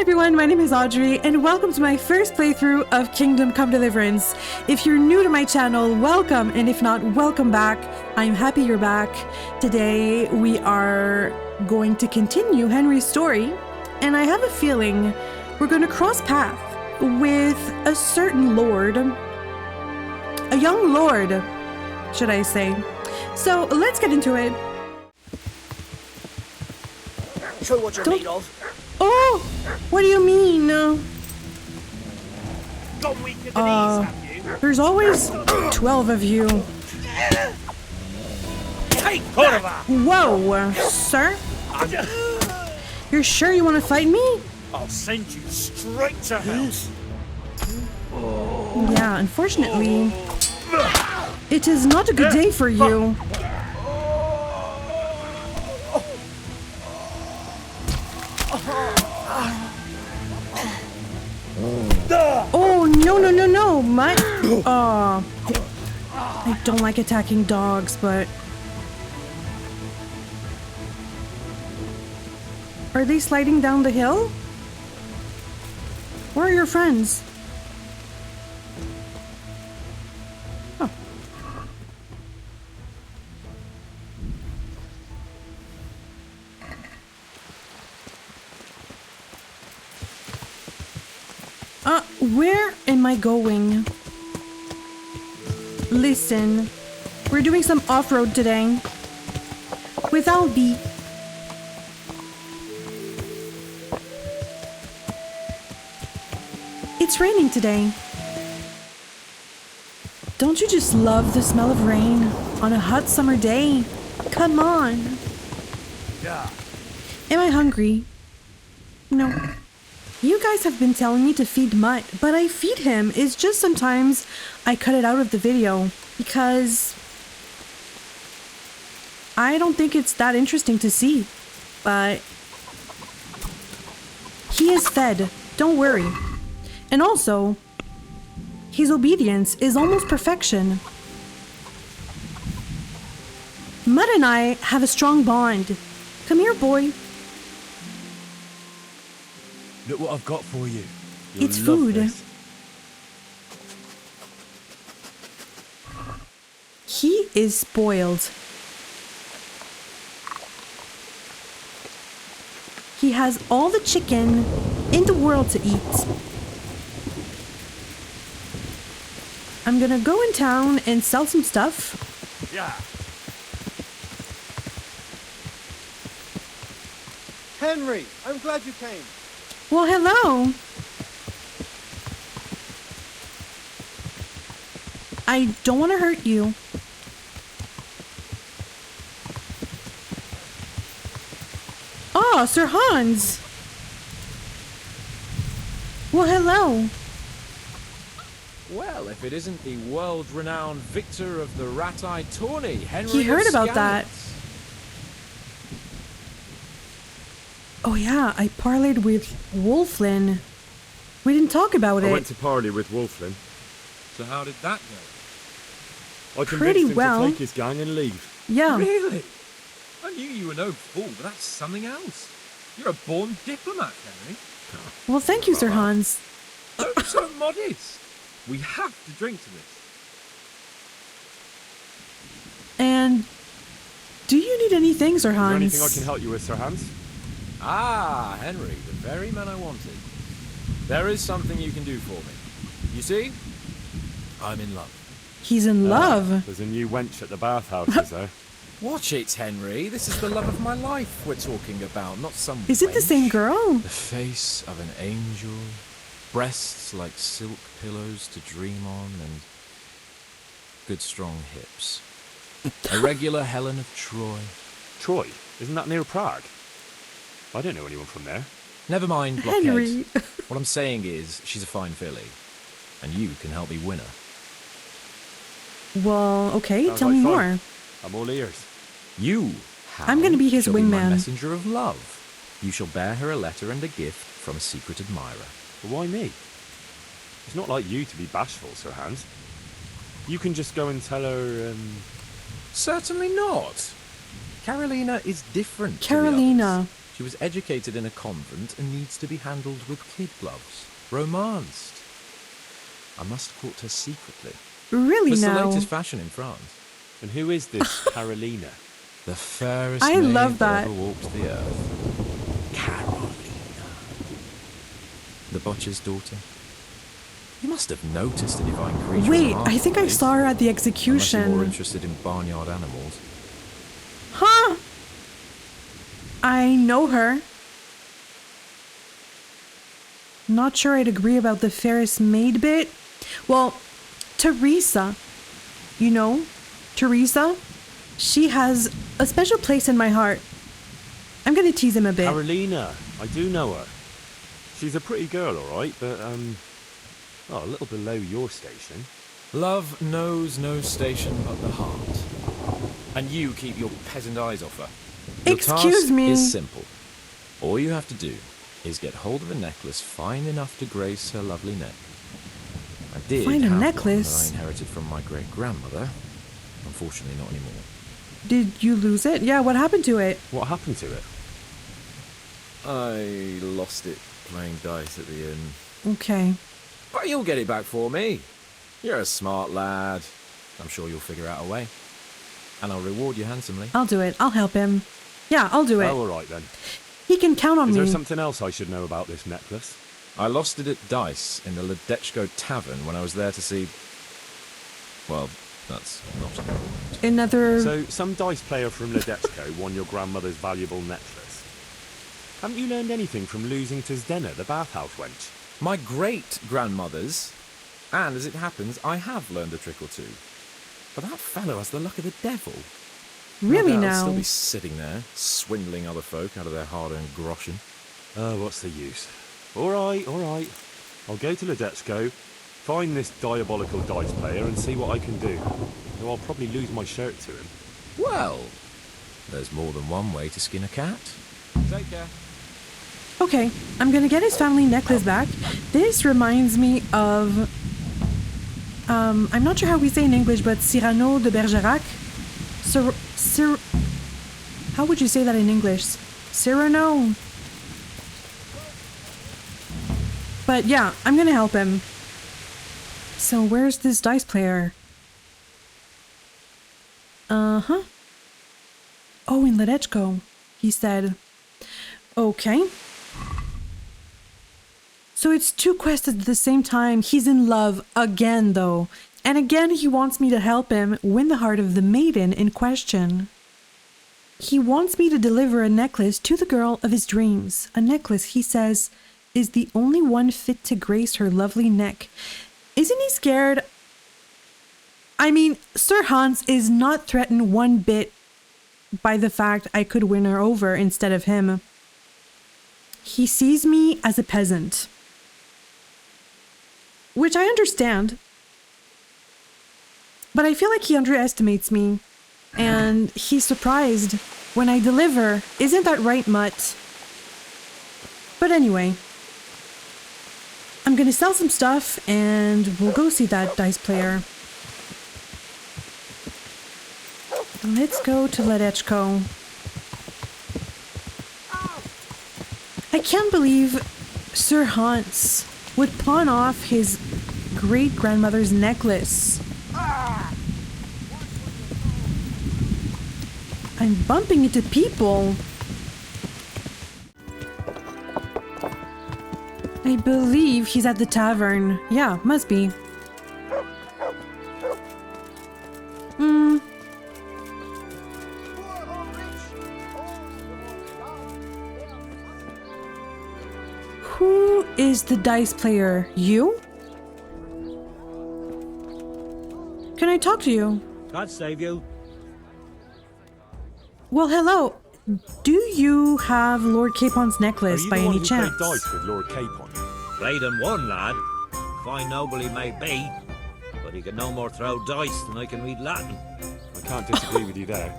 everyone, my name is Audrey and welcome to my first playthrough of Kingdom Come Deliverance. If you're new to my channel, welcome, and if not, welcome back. I'm happy you're back. Today we are going to continue Henry's story, and I have a feeling we're going to cross paths with a certain lord. A young lord, should I say. So let's get into it. Show what you're made of. Oh, what do you mean? Gone weak at the knees, have you? There's always 12 of you. Take that! Whoa, sir? You're sure you want to fight me? I'll send you straight to hell. Yeah, unfortunately, it is not a good day for you. Oh, no, my... I don't like attacking dogs, but... Are they sliding down the hill? Where are your friends? Oh. Where am I going? Listen, we're doing some off-road today. With Albie. It's raining today. Don't you just love the smell of rain on a hot summer day? Come on. Yeah. Am I hungry? No. You guys have been telling me to feed Mutt, but I feed him. It's just sometimes I cut it out of the video because I don't think it's that interesting to see. But he is fed. Don't worry. And also, his obedience is almost perfection. Mutt and I have a strong bond. Come here, boy. Look what I've got for you. It's food. This. He is spoiled. He has all the chicken in the world to eat. I'm gonna go in town and sell some stuff. Yeah. Henry, I'm glad you came. Well, hello. I don't want to hurt you. Oh, Sir Hans. Well, hello. Well, if it isn't the world-renowned victor of the rat-eye tourney, Henry He heard of about that. Scallops. Oh yeah, I parlayed with Wolflin. We didn't talk about it. I went to parley with Wolflin. So how did that go? I Pretty convinced him well. to take his gang and leave. Yeah. Really? I knew you were no fool, but that's something else. You're a born diplomat, Henry. Well, thank you, Sir Hans. Don't be so modest. We have to drink to this. And do you need anything, Sir Is there Hans? anything I can help you with, Sir Hans? Ah, Henry, the very man I wanted. There is something you can do for me. You see? I'm in love. He's in love. There's a new wench at the bathhouse, is there? Watch it, Henry. This is the love of my life we're talking about, not some Is it the same wench. girl? The face of an angel, breasts like silk pillows to dream on, and good strong hips. A regular Helen of Troy. Troy? Isn't that near Prague? I don't know anyone from there. Never mind, blockhead. Henry. What I'm saying is, she's a fine filly, and you can help me win her. Well, okay, Sounds tell like me fun. more. I'm all ears. You, Hal, I'm gonna be his shall be my wingman. messenger of love. You shall bear her a letter and a gift from a secret admirer. But why me? It's not like you to be bashful, Sir Hans. You can just go and tell her, Certainly not. Carolina is different. to the Carolina. others. She was educated in a convent and needs to be handled with kid gloves. Romanced. I must have caught her secretly. Really It's the now? latest fashion in France. And who is this Carolina? The fairest I maid love that that. ever walked the earth. Carolina. The butcher's daughter. You must have noticed a divine creature. Wait, in I think I marketplace. saw her at the Unless you're more execution. interested in barnyard animals. Huh? I know her. Not sure I'd agree about the fairest maid bit. Well, Teresa. You know, Teresa? She has a special place in my heart. I'm gonna tease him a bit. Carolina, I do know her. She's a pretty girl, all right, but a little below your station. Love knows no station but the heart. And you keep your peasant eyes off her. Your Excuse task me. is simple. All you have to do is get hold of a necklace fine enough to grace her lovely neck. I did Find a have necklace? one that I inherited from my great-grandmother. Unfortunately, not anymore. Did you lose it? Yeah, what happened to it? What happened to it? I lost it playing dice at the inn. Okay. But you'll get it back for me. You're a smart lad. I'm sure you'll figure out a way. And I'll reward you handsomely. I'll do it. I'll help him. Yeah, I'll do it. Oh, all right then. He can count on Is there me. something else I should know about this necklace? I lost it at dice in the Ledechko Tavern when I was there to see... Well, that's not important. Another... So, some dice player from Ledechko won your grandmother's valuable necklace. Haven't you learned anything from losing to Zdena, the bathhouse wench? My great-grandmother's. And as it happens, I have learned a trick or two. But that fellow has the luck of the devil. really No doubt now? He'll still be sitting there, swindling other folk out of their hard-earned groschen. Oh, what's the use? All right. I'll go to Ledechko, find this diabolical dice player and see what I can do. Though I'll probably lose my shirt to him. Well, there's more than one way to skin a cat. Take care. Okay, I'm gonna get his family necklace back. This reminds me of... I'm not sure how we say in English, but Cyrano de Bergerac? How would you say that in English? Cyrano? But yeah, I'm gonna help him. So where's this dice player? Uh-huh. Oh, in Ledechko, he said. Okay. So it's two quests at the same time. He's in love again, though. And again, he wants me to help him win the heart of the maiden in question. He wants me to deliver a necklace to the girl of his dreams. A necklace, he says, is the only one fit to grace her lovely neck. Isn't he scared? I mean, Sir Hans is not threatened one bit by the fact I could win her over instead of him. He sees me as a peasant. Which I understand. But I feel like he underestimates me. And he's surprised when I deliver. Isn't that right, Mutt? But anyway. I'm gonna sell some stuff and we'll go see that dice player. Let's go to Ledechko. I can't believe Sir Hans would pawn off his great-grandmother's necklace. I'm bumping into people. I believe he's at the tavern. Yeah, must be. Who is the dice player? You? Can I talk to you? God save you. Well, hello. Do you have Lord Capon's Are necklace you by the one any who chance? played dice with Lord Capon? Played and won, lad. Fine noble he may be, but he can no more throw dice than I can read Latin. I can't disagree with you there.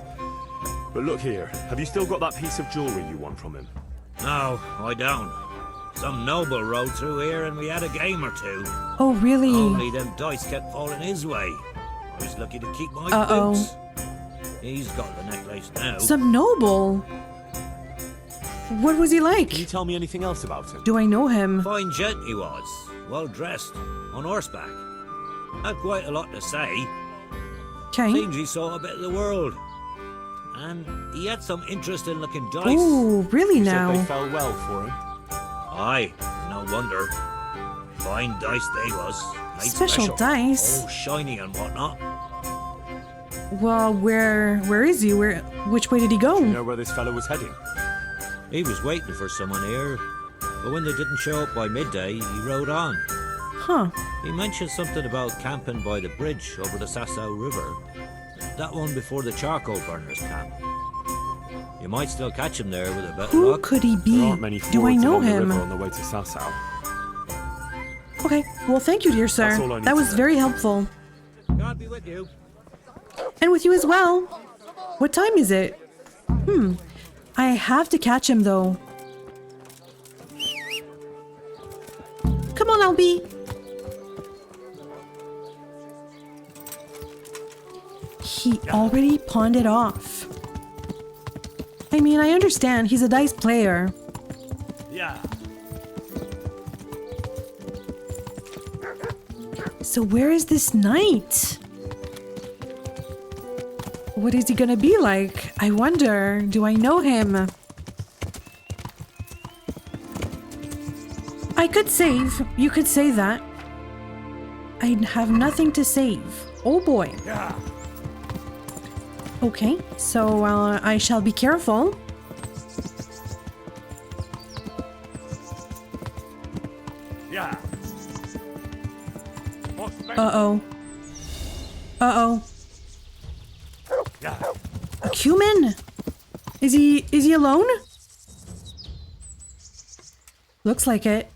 But look here, have you still got that piece of jewellery you won from him? No, I don't. Some noble rode through here and we had a game or two. Oh, really? Only them dice kept falling his way. I was lucky to keep my Uh-oh. boots. He's got the necklace now. Some noble. What was he like? Can you tell me anything else about him? Do I know him? Fine gent he was, well dressed, on horseback. Had quite a lot to say. Okay. Seems he saw a bit of the world. And he had some interesting looking dice. Oh, really You said they now? fell well for him. Aye, no wonder. Fine dice they was. Made Special dice? All shiny and whatnot. Well, where is he? Which way did he go? You know where this fellow was heading? He was waiting for someone here, but when they didn't show up by midday, he rode on. Huh. He mentioned something about camping by the bridge over the Sasau River. That one before the charcoal burners camp. You might still catch him there with a bit of Who luck. could he be? There aren't many fords Do I know along the him? river on the way to Sasau. Okay. Well, thank you, dear sir. That's all I need That to was know. very helpful. God be with you. And with you as well. What time is it? I have to catch him though. Come on, Albie. He already pawned it off. I mean, I understand. He's a dice player. Yeah. So where is this knight? What is he gonna be like? I wonder. Do I know him? I could save. You could say that. I have nothing to save. Oh boy. Yeah. Okay, so I shall be careful. Yeah. Uh-oh. Uh-oh. Yeah. A cumin? Is he alone? Looks like it.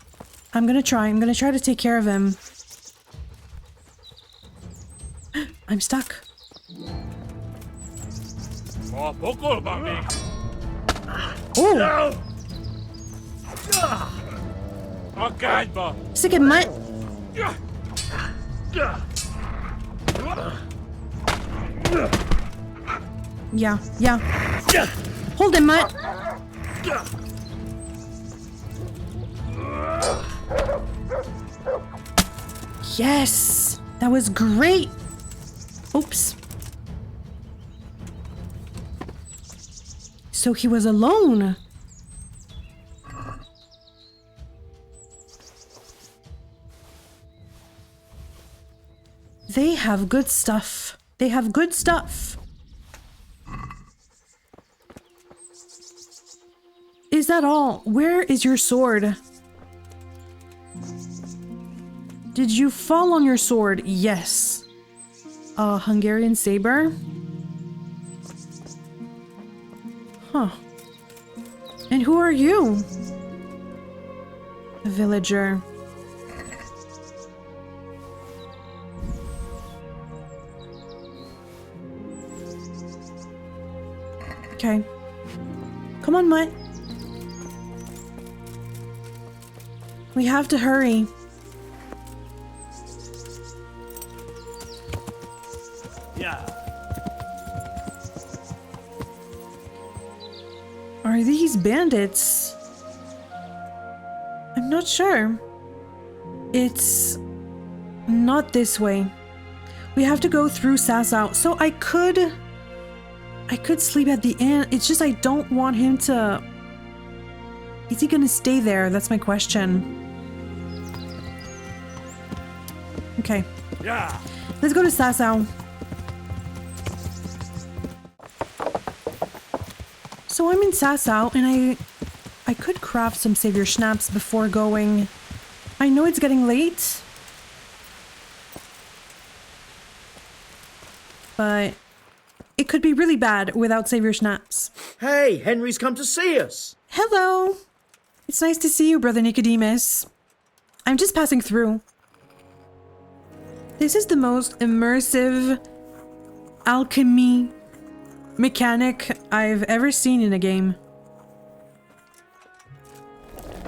I'm gonna try to take care of him. I'm stuck. Oh! Stick it, mutt! Yeah. Hold him, mutt! Yes! That was great! Oops. So he was alone. They have good stuff. They have good stuff. Is that all? Where is your sword? Did you fall on your sword? Yes. A Hungarian saber? Huh. And who are you? A villager. Okay. Come on, Mutt. We have to hurry. Yeah. Are these bandits? I'm not sure. It's not this way. We have to go through Sasau. So I could sleep at the inn. It's just I don't want him to... Is he gonna stay there? That's my question. Okay. Yeah. Let's go to Sasau. So I'm in Sasau and I could craft some savior schnapps before going. I know it's getting late. But it could be really bad without savior schnapps. Hey, Henry's come to see us. Hello. It's nice to see you, Brother Nicodemus. I'm just passing through. This is the most immersive alchemy mechanic I've ever seen in a game.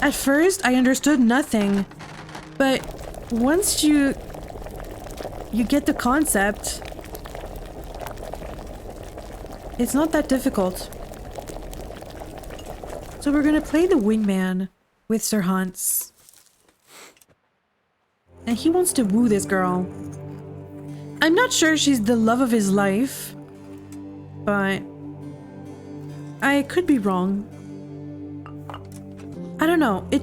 At first, I understood nothing, but once you get the concept, it's not that difficult. So we're gonna play the wingman with Sir Hans. And he wants to woo this girl. I'm not sure she's the love of his life, but I could be wrong. I don't know. I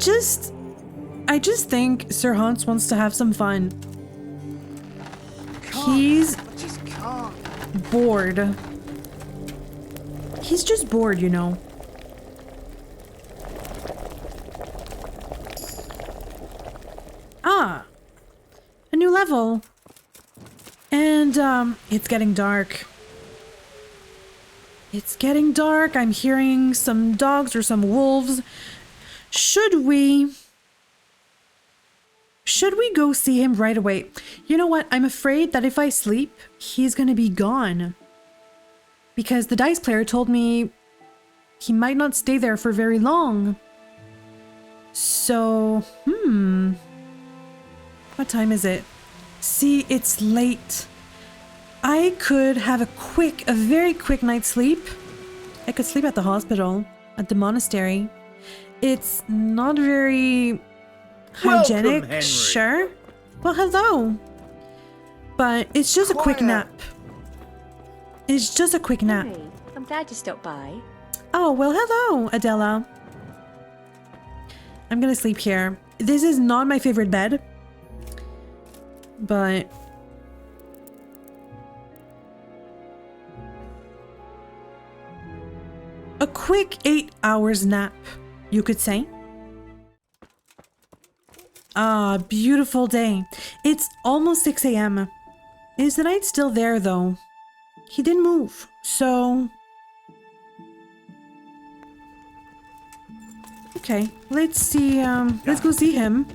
just think Sir Hans wants to have some fun. He's bored. He's just bored, you know. Ah, a new level. And it's getting dark. It's getting dark. I'm hearing some dogs or some wolves. Should we go see him right away? You know what? I'm afraid that if I sleep, he's gonna be gone. Because the dice player told me he might not stay there for very long. So, what time is it? See, it's late. I could have a very quick night's sleep. I could sleep at the hospital, at the monastery. It's not very hygienic, Welcome, Henry. sure. Well, hello. But it's just a quick nap. It's just a quick nap. Henry, I'm glad you stopped by. Oh, well, hello, Adela. I'm gonna sleep here. This is not my favorite bed, but a quick 8 hours nap, you could say. Ah, beautiful day. It's almost 6 a.m. Is the knight still there, though? He didn't move, so... Okay, let's see, let's go see him.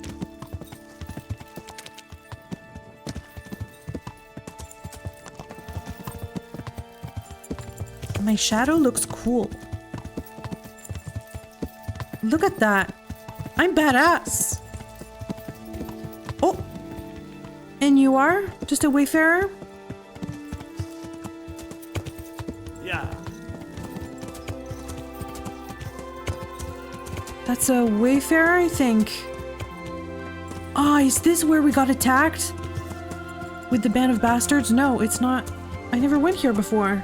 My shadow looks cool. Look at that. I'm badass. Oh. And you are? Just a wayfarer? Yeah. That's a wayfarer, I think. Ah, is this where we got attacked? With the band of bastards? No, it's not. I never went here before.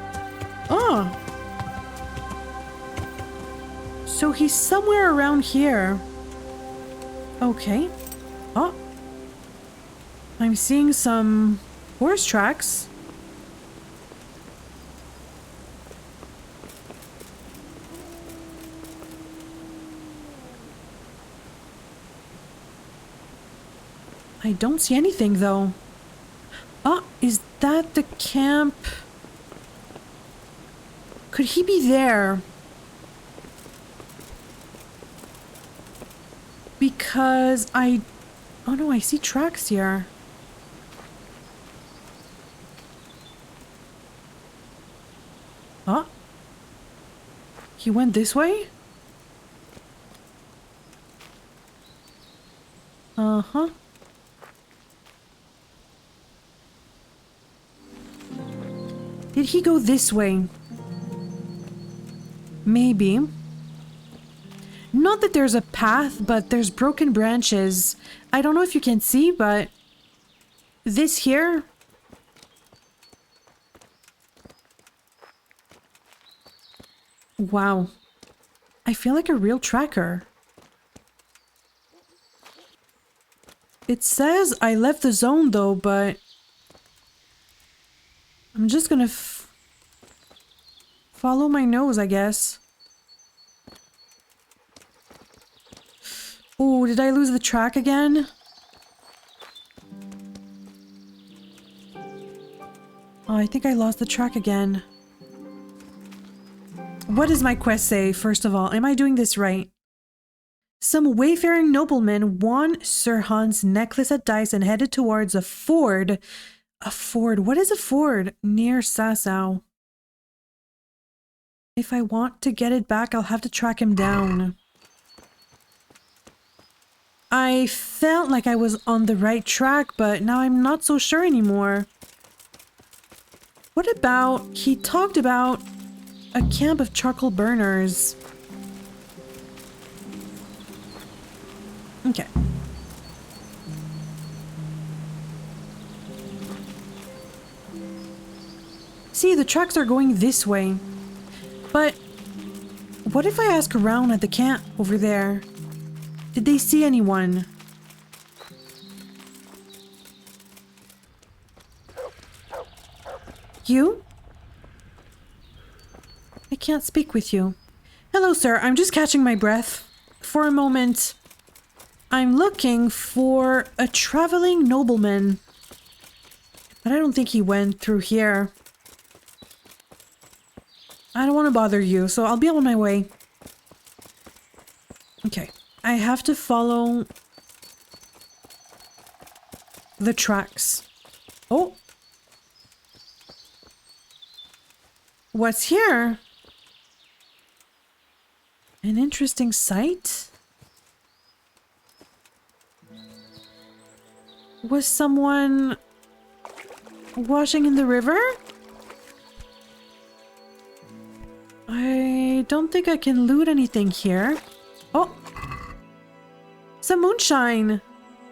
Oh. So he's somewhere around here. Okay. Oh. I'm seeing some horse tracks. I don't see anything though. Oh, is that the camp? Could he be there? Because oh no, I see tracks here. Huh? He went this way? Uh-huh. Did he go this way? Maybe. Not that there's a path, but there's broken branches. I don't know if you can see, but this here. Wow. I feel like a real tracker. It says I left the zone though, but I'm just gonna follow my nose, I guess. Oh, did I lose the track again? Oh, I think I lost the track again. What does my quest say, first of all? Am I doing this right? Some wayfaring nobleman won Sir Hans' necklace at dice and headed towards a ford. A ford? What is a ford? Near Sasau. If I want to get it back, I'll have to track him down. I felt like I was on the right track, but now I'm not so sure anymore. What about... He talked about a camp of charcoal burners. see the tracks are going this way. But what if I ask around at the camp over there? Did they see anyone? You? I can't speak with you. Hello, sir. I'm just catching my breath. For a moment, I'm looking for a traveling nobleman. But I don't think he went through here. I don't want to bother you, so I'll be on my way. Okay. I have to follow the tracks. Oh. What's here? An interesting sight? Was someone washing in the river? I don't think I can loot anything here. Oh! Some moonshine!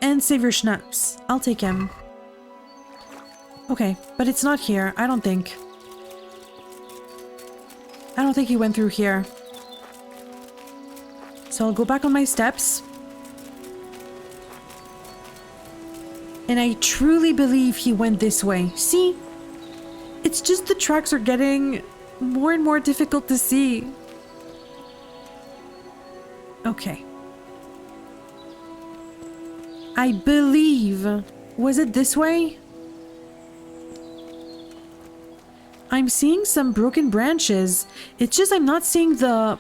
And savior schnapps. I'll take him. Okay, but it's not here, I don't think. I don't think he went through here. So I'll go back on my steps. And I truly believe he went this way. See? It's just the tracks are getting more and more difficult to see. Okay. I believe... Was it this way? I'm seeing some broken branches. It's just I'm not seeing the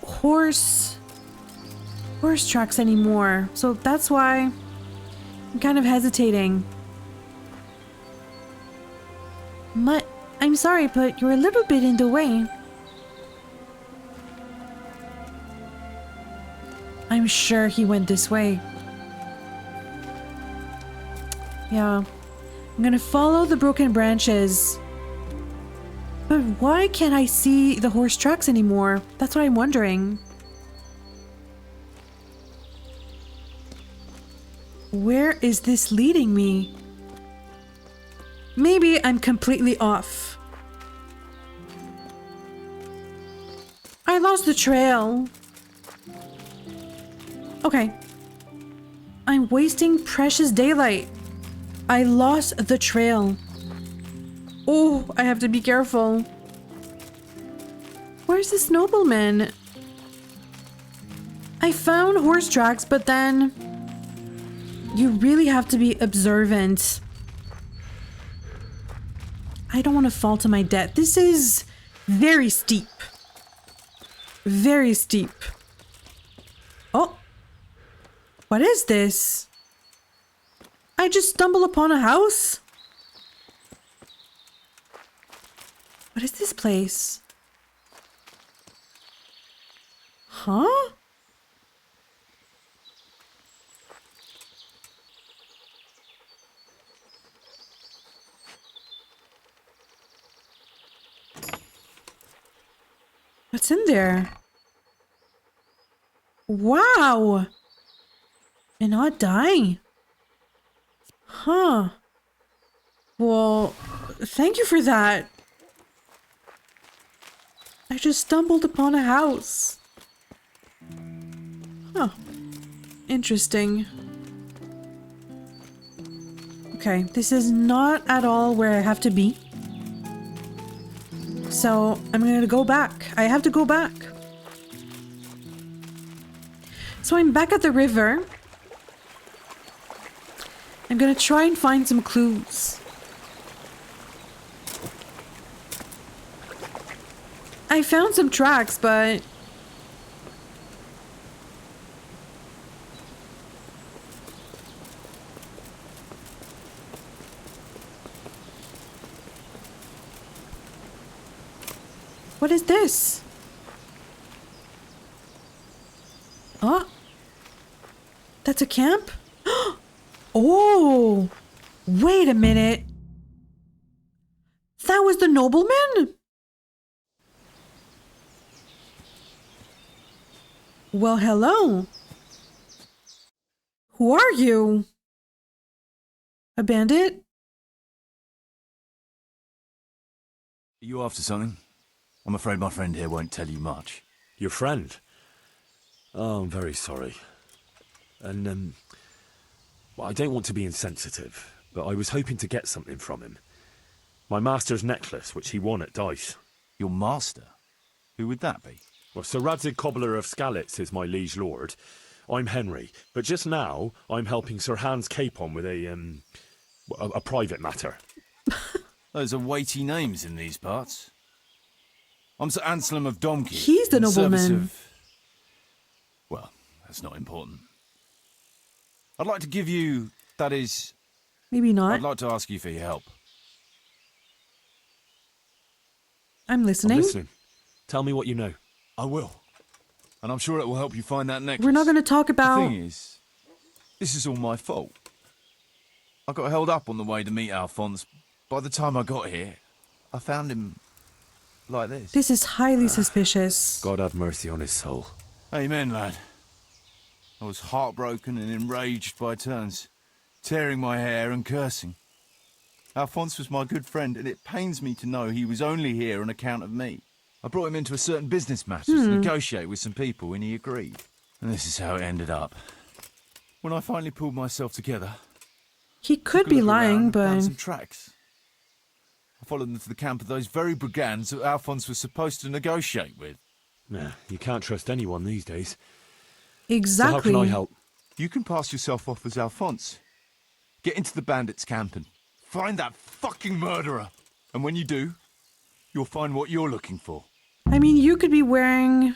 horse tracks anymore. So that's why I'm kind of hesitating. Mutt, I'm sorry, but you're a little bit in the way. I'm sure he went this way. Yeah. I'm gonna follow the broken branches. But why can't I see the horse tracks anymore? That's what I'm wondering. Where is this leading me? Maybe I'm completely off. I lost the trail. Okay. I'm wasting precious daylight. I lost the trail. Oh, I have to be careful. Where's this nobleman? I found horse tracks, but then... You really have to be observant. I don't want to fall to my death. This is very steep. Very steep. Oh. What is this? I just stumbled upon a house? What is this place? Huh? What's in there? Wow! An odd die. Huh. Well, thank you for that. I just stumbled upon a house. Huh. Interesting. Okay, this is not at all where I have to be. So, I'm gonna go back. I have to go back. So I'm back at the river. I'm gonna try and find some clues. I found some tracks, but... What is this? Oh, that's a camp? Oh, wait a minute. That was the nobleman? Well, hello. Who are you? A bandit? You after something? I'm afraid my friend here won't tell you much. Your friend? Oh, I'm very sorry. And, well, I don't want to be insensitive, but I was hoping to get something from him. My master's necklace, which he won at dice. Your master? Who would that be? Well, Sir Radzig Cobbler of Skalitz is my liege lord. I'm Henry, but just now I'm helping Sir Hans Capon with a private matter. Those are weighty names in these parts. I'm Sir Anselm of Domkey. He's the in service nobleman. of... Well, that's not important. I'd like to give you... That is... Maybe not. I'd like to ask you for your help. I'm listening. I'm listening. Tell me what you know. I will. And I'm sure it will help you find that necklace. We're not going to talk The about... thing is, this is all my fault. I got held up on the way to meet Alphonse. By the time I got here, I found him like this. This is highly suspicious. God have mercy on his soul. Amen, lad. I was heartbroken and enraged by turns, tearing my hair and cursing. Alphonse was my good friend, and it pains me to know he was only here on account of me. I brought him into a certain business matter to negotiate with some people, and he agreed. And this is how it ended up. When I finally pulled myself together, He could took a be look around lying, and but... found some tracks. I followed them to the camp of those very brigands that Alphonse was supposed to negotiate with. Nah, you can't trust anyone these days. Exactly. So how can I help? You can pass yourself off as Alphonse. Get into the bandits' camp and find that fucking murderer. And when you do, you'll find what you're looking for. I mean, you could be wearing...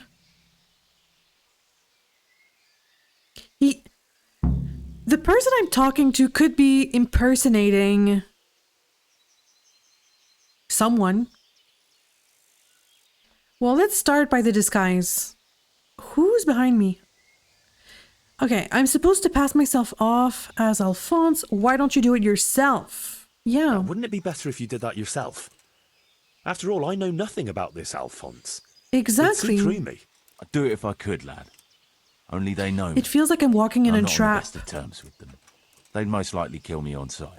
The person I'm talking to could be impersonating... someone. Well, let's start by the disguise. Who's behind me? Okay, I'm supposed to pass myself off as Alphonse. Why don't you do it yourself? Yeah. Wouldn't it be better if you did that yourself? After all, I know nothing about this Alphonse. Exactly. He'd see through me. I'd do it if I could, lad. Only they know me. It feels like I'm walking in I'm a not on the trap. best of terms with them. They'd most likely kill me on sight.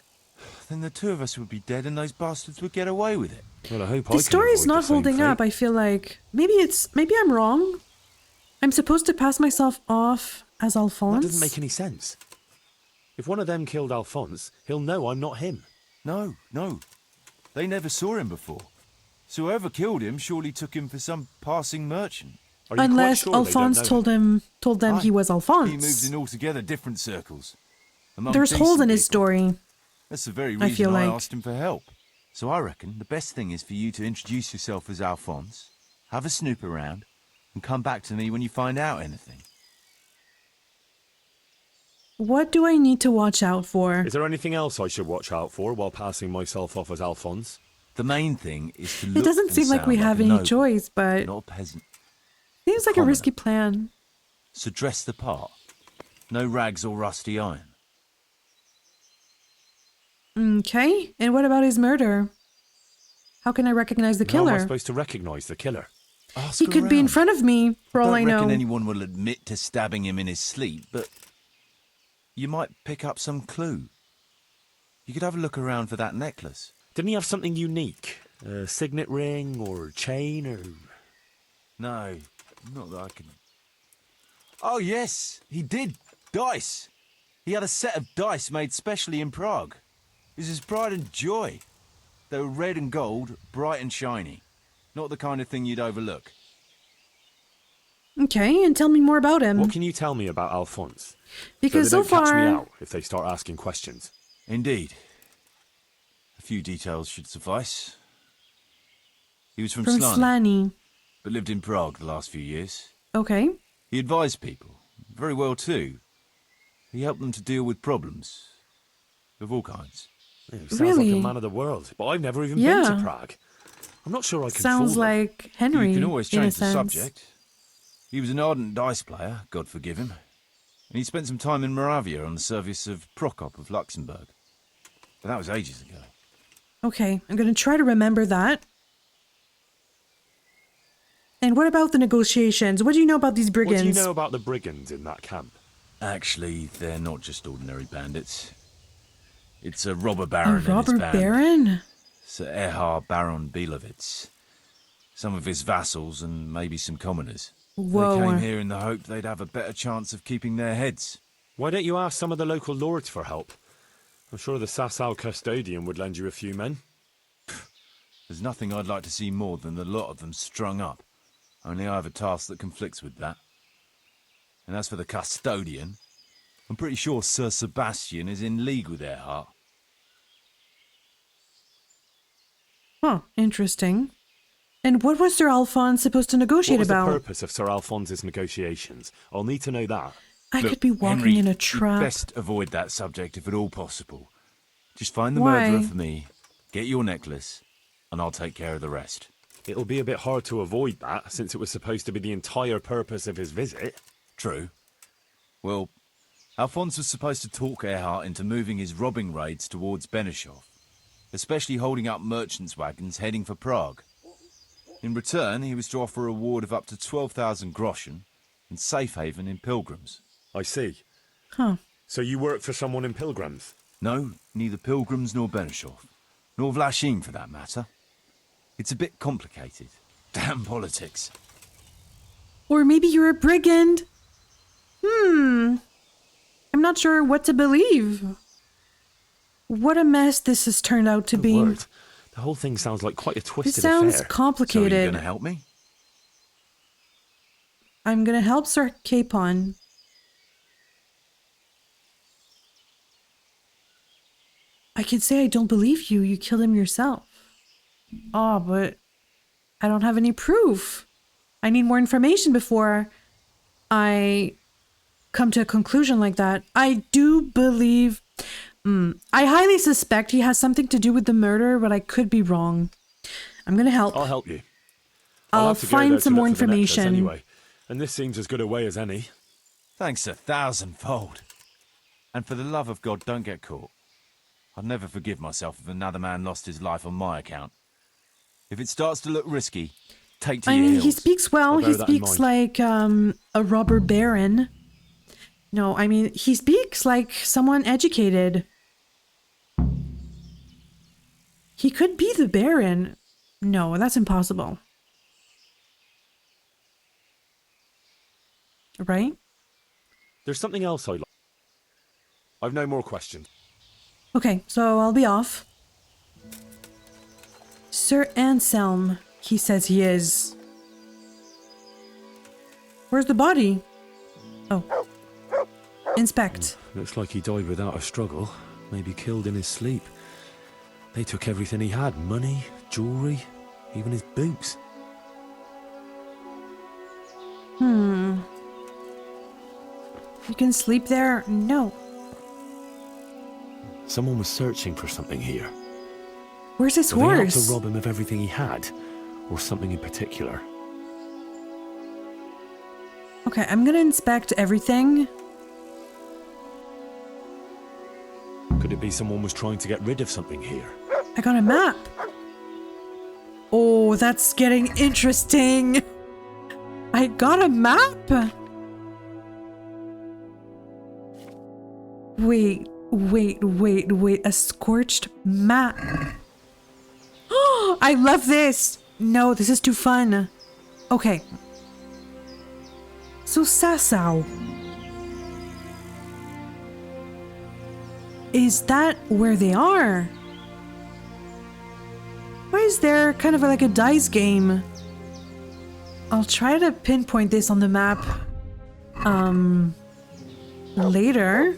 Then the two of us would be dead and those bastards would get away with it. Well, I hope I The can story's avoid not the same holding fate. up. I feel like maybe I'm wrong. I'm supposed to pass myself off as Alphonse. That doesn't make any sense. If one of them killed Alphonse, he'll know I'm not him. No. They never saw him before. So whoever killed him surely took him for some passing merchant. Are you Unless quite sure Alphonse they don't know told them he was Alphonse. He moved in altogether different circles. among There's holes in decent his people. story. That's the very I feel reason I like. asked him for help. So I reckon the best thing is for you to introduce yourself as Alphonse, have a snoop around, and come back to me when you find out anything. What do I need to watch out for? Is there anything else I should watch out for while passing myself off as Alphonse? The main thing is to look It doesn't and seem like we sound have a any noble, choice, but not a peasant. seems like a commoner. risky plan. So dress the part. No rags or rusty iron. Okay, and what about his murder? How can I recognize the How am I killer? supposed to recognise the killer? Ask He could be in around. front of me, for all I don't know. reckon anyone will admit to stabbing him in his sleep, but you might pick up some clue. You could have a look around for that necklace. Didn't he have something unique? A signet ring or chain or... No, not that I can... Oh, yes, he did. Dice. He had a set of dice made specially in Prague. It was his pride and joy. They were red and gold, bright and shiny. Not the kind of thing you'd overlook. Okay, and tell me more about him. What can you tell me about Alphonse? Because so so they don't catch me far, out if they start asking questions. Indeed. A few details should suffice. He was from from Slani, Slani. but lived in Prague the last few years. Okay. He advised people, very well too. He helped them to deal with problems, of all kinds. Yeah, he sounds Really? like a man of the world, but I've never even been Yeah. to Prague. I'm not sure I can Sounds fool them. like Henry. You can always in a change the sense. subject. He was an ardent dice player, God forgive him. And he spent some time in Moravia on the service of Prokop of Luxembourg. But that was ages ago. Okay, I'm going to try to remember that. And what about the negotiations? What do you know about these What brigands? do you know about the brigands in that camp? Actually, they're not just ordinary bandits. It's a robber baron A and his robber band. baron? Sir Erhard Baron Bielowitz, some of his vassals, and maybe some commoners. Whoa. They came here in the hope they'd have a better chance of keeping their heads. Why don't you ask some of the local lords for help? I'm sure the Sasau custodian would lend you a few men. There's nothing I'd like to see more than the lot of them strung up. Only I have a task that conflicts with that. And as for the custodian, I'm pretty sure Sir Sebastian is in league with Erhard. Huh, interesting. And what was Sir Alphonse supposed to negotiate What was about? the purpose of Sir Alphonse's negotiations? I'll need to know that. I Look, could be walking Henry, in a you'd trap. best avoid that subject if at all possible. Just find the Why? murderer for me, get your necklace, and I'll take care of the rest. It'll be a bit hard to avoid that, since it was supposed to be the entire purpose of his visit. True. Well, Alphonse was supposed to talk Erhard into moving his robbing raids towards Benishov, especially holding up merchants' wagons heading for Prague. In return, he was to offer a reward of up to 12,000 groschen and safe haven in Pilgrims. I see. Huh. So you work for someone in Pilgrims? No, neither Pilgrims nor Benishov, nor Vlachim for that matter. It's a bit complicated. Damn politics. Or maybe you're a brigand. I'm not sure what to believe. What a mess this has turned out to Good be. word. The whole thing sounds like quite a This twisted sounds affair. So are you complicated. gonna help me? I'm gonna help Sir Capon. I can say I don't believe you. You killed him yourself. Oh, but I don't have any proof. I need more information before I come to a conclusion like that. I do believe... I highly suspect he has something to do with the murder, but I could be wrong. I'm gonna help. I'll help you. I'll have to go there find to some look more for the necklace information. Anyway, and this seems as good a way as any. Thanks 1,000-fold. And for the love of God, don't get caught. I'd never forgive myself if another man lost his life on my account. If it starts to look risky, take to I your mean, heels. he speaks well. I'll He bear that in speaks mind. like a robber baron. No, I mean, he speaks like someone educated. He could be the baron. No, that's impossible. Right? There's something else I'd like. I've no more questions. Okay, so I'll be off. Sir Anselm, he says he is. Where's the body? Oh. Inspect. Looks like he died without a struggle. Maybe killed in his sleep. They took everything he had. Money, jewellery, even his boots. You can sleep there? No. Someone was searching for something here. Where's his Were they out horse? to rob him of everything he had? Or something in particular? Okay, I'm gonna inspect everything. Could it be someone was trying to get rid of something here? I got a map. Oh, that's getting interesting. I got a map. Wait. A scorched map. Oh, I love this. No, this is too fun. Okay. So Sasau. Is that where they are? Why is there kind of like a dice game? I'll try to pinpoint this on the map later.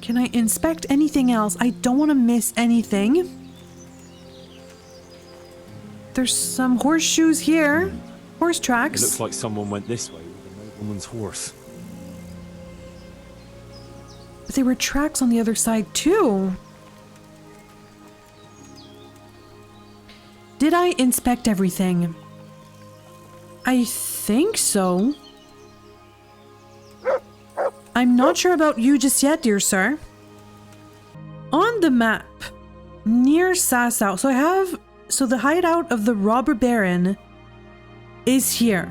Can I inspect anything else? I don't want to miss anything. There's some horseshoes here. Horse It tracks. looks like someone went this way with a nobleman's horse. But there were tracks on the other side too. Did I inspect everything? I think so. I'm not sure about you just yet, dear sir. On the map, near Sasau, so the hideout of the robber baron is here.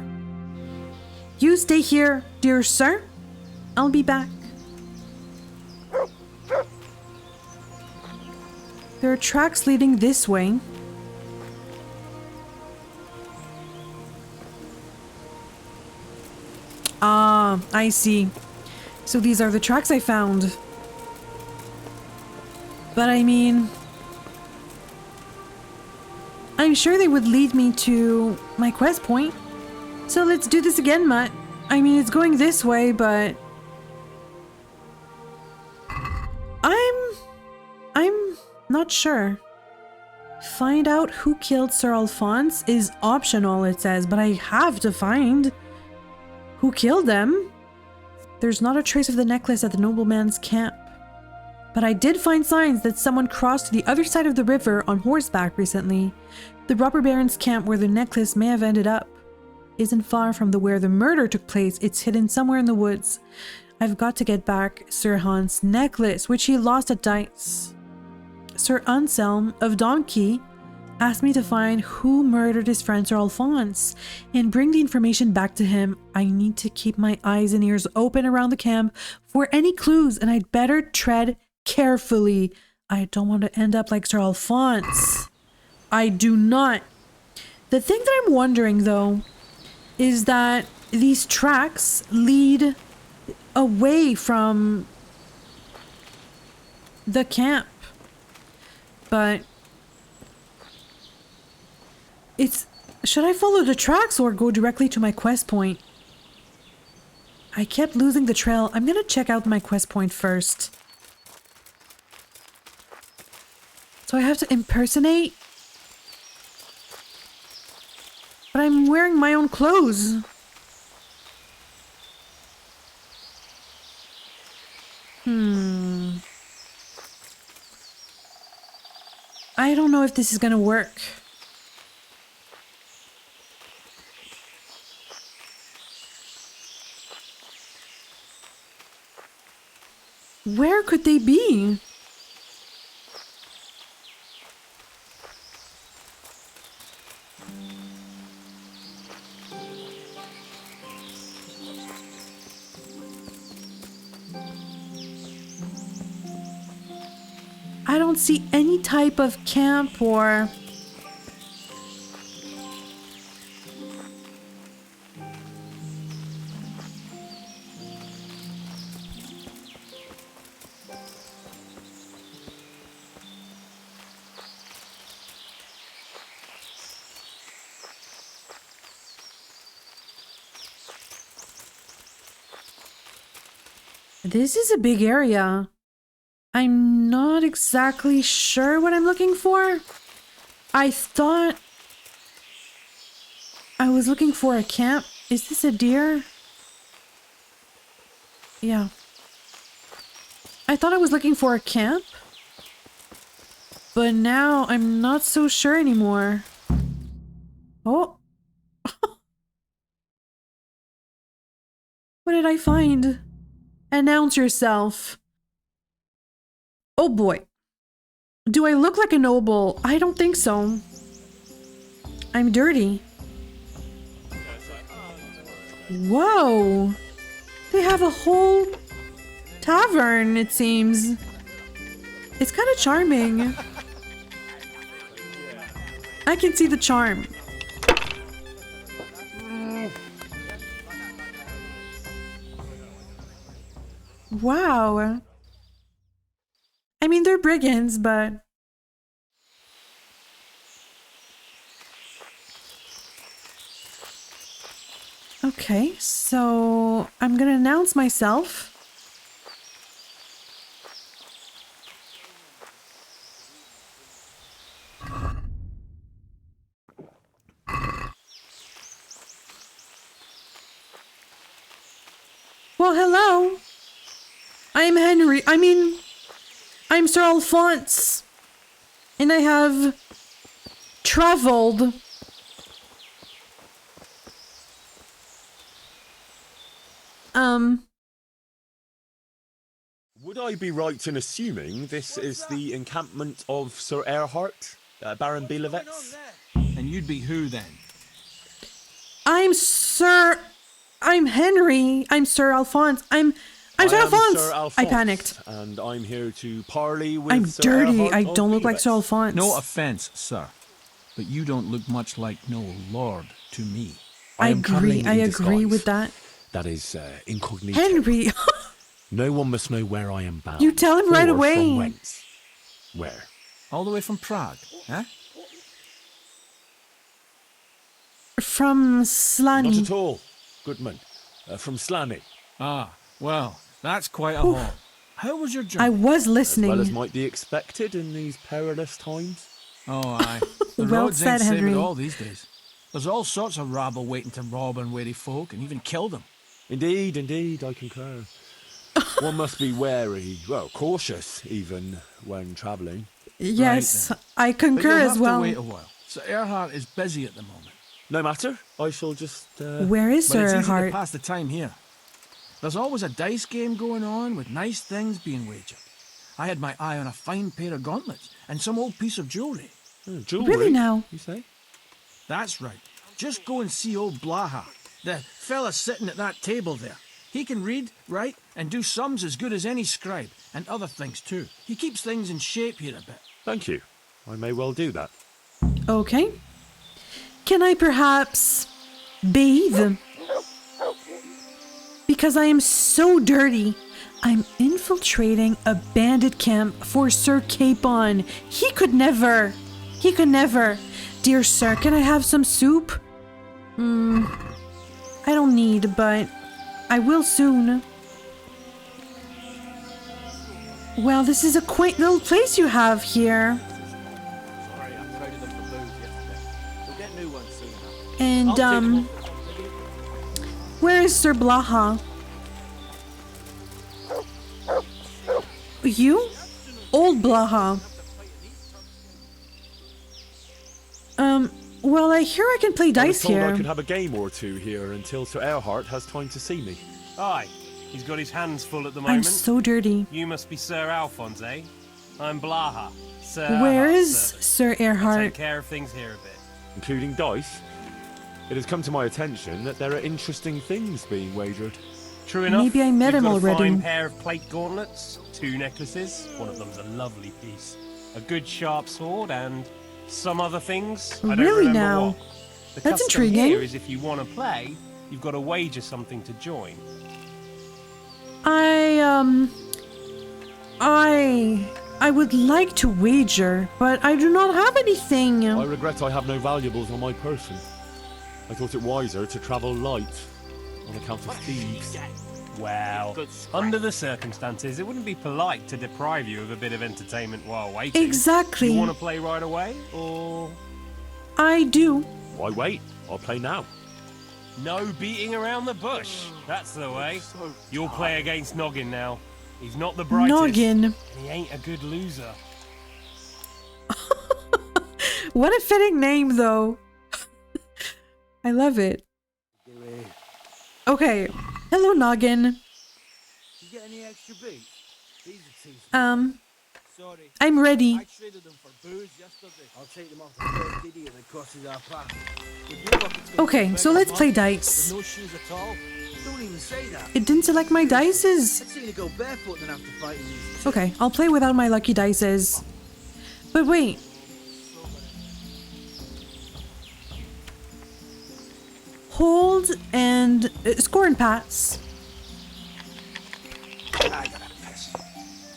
You stay here, dear sir. I'll be back. There are tracks leading this way. Ah, I see. So these are the tracks I found. But I mean, I'm sure they would lead me to my quest point. So let's do this again, Mutt. I mean, it's going this way, but I'm not sure. Find out who killed Sir Alphonse is optional, it says, but I have to find who killed them. There's not a trace of the necklace at the nobleman's camp. But I did find signs that someone crossed to the other side of the river on horseback recently. The robber baron's camp where the necklace may have ended up isn't far from where the murder took place. It's hidden somewhere in the woods. I've got to get back Sir Hans's necklace, which he lost at dice. Sir Anselm of Donkey asked me to find who murdered his friend Sir Alphonse and bring the information back to him. I need to keep my eyes and ears open around the camp for any clues, and I'd better tread carefully. I don't want to end up like Sir Alphonse. I do not. The thing that I'm wondering, though, is that these tracks lead away from the camp. But should I follow the tracks or go directly to my quest point? I kept losing the trail. I'm gonna check out my quest point first. So I have to impersonate? But I'm wearing my own clothes. I don't know if this is gonna work. Where could they be? I don't see any type of camp or... This is a big area. I'm not exactly sure what I'm looking for. I thought I was looking for a camp. Is this a deer? Yeah. I thought I was looking for a camp. But now I'm not so sure anymore. Oh. What did I find? Announce yourself. Oh boy. Do I look like a noble? I don't think so. I'm dirty. Whoa. They have a whole tavern, it seems. It's kind of charming. I can see the charm. Wow. I mean, they're brigands, but... Okay, so I'm gonna announce myself. Well, hello. I'm Henry. I'm Sir Alphonse. And I have traveled. Would I be right in assuming this is the encampment of Sir Erhard, Baron Bielewitz? And you'd be who then? I'm Henry. I'm Sir Alphonse. I'm Sir am Alphonse! Sir I Alphonse, panicked. and I'm here to parley with I'm Sir dirty. Erhard I of don't look like Beavis. Sir Alphonse. No offense, sir, but you don't look much like no lord to me. I am agree. travelling I in agree disguise. with that. That is incognito. Henry, No one must know where I am bound. you tell him right or away. From whence. Where? All the way from Prague, huh? From Not Slani. at all, Goodman. From Slaney. Ah, well, that's quite a haul. How was your journey? I was listening. As well as might be expected in these perilous times. Oh, aye. The Well roads said, ain't saving Henry. it all these days. There's all sorts of rabble waiting to rob unwary folk and even kill them. Indeed, I concur. One must be wary, well, cautious even, when travelling. Yes, Right I But concur you'll as have well. to wait a while. Sir Erhard is busy at the moment. No matter, I shall just... Where is But Sir it's easy to Hart? pass the time here. There's always a dice game going on with nice things being wagered. I had my eye on a fine pair of gauntlets and some old piece of jewellery. Jewellery, Really now? you say? That's right. Just go and see old Blaha, the fella sitting at that table there. He can read, write, and do sums as good as any scribe, and other things too. He keeps things in shape here a bit. Thank you. I may well do that. Okay. Can I perhaps bathe? Because I am so dirty. I'm infiltrating a bandit camp for Sir Capon. He could never. He could never. Dear sir, can I have some soup? I don't need, but I will soon. Well, this is a quaint little place you have here. Sorry, I traded them for booze yesterday. We'll get new ones soon enough. And, I'll take them. where is Sir Blaha? You? Old Blaha. Well, I hear I can play I was dice told I here. could have a game or two here until Sir Erhard has time to see me. Aye, he's got his hands full at the I'm moment. so dirty. You must be Sir Alphonse, eh? I'm Blaha. Sir Where Erhard's is servant. Sir Take Erhard? care of things here a bit. Including dice. It has come to my attention that there are interesting things being wagered. True enough. Maybe I met You've him got already. A fine pair of plate gauntlets, 2 necklaces. One of them's a lovely piece. A good sharp sword and some other things. I don't Really remember now? what. The That's custom intriguing. here is if you want to play, you've got to wager something to join. I would like to wager, but I do not have anything. I regret I have no valuables on my person. I thought it wiser to travel light on account of thieves. Well, under the circumstances, it wouldn't be polite to deprive you of a bit of entertainment while waiting. Exactly. You want to play right away, or I do. Why wait? I'll play now. no beating around the bush? That's the way. You'll play against Noggin now. He's not the brightest. Noggin. And he ain't a good loser. What a fitting name, though. I love it. Okay. Hello, Noggin. You get any extra beef? These are too small. Sorry. I'm ready. I traded them for booze yesterday. I'll take them off the first idiot that crosses our path. With your bucket's gonna Okay, be so big let's as play mine. dice. With no shoes at all. Don't even say that. It didn't select my dices. I'd sooner go barefoot than have to fight in these. Okay, I'll play without my lucky dices. But wait. Hold and score and pass. I gotta piss.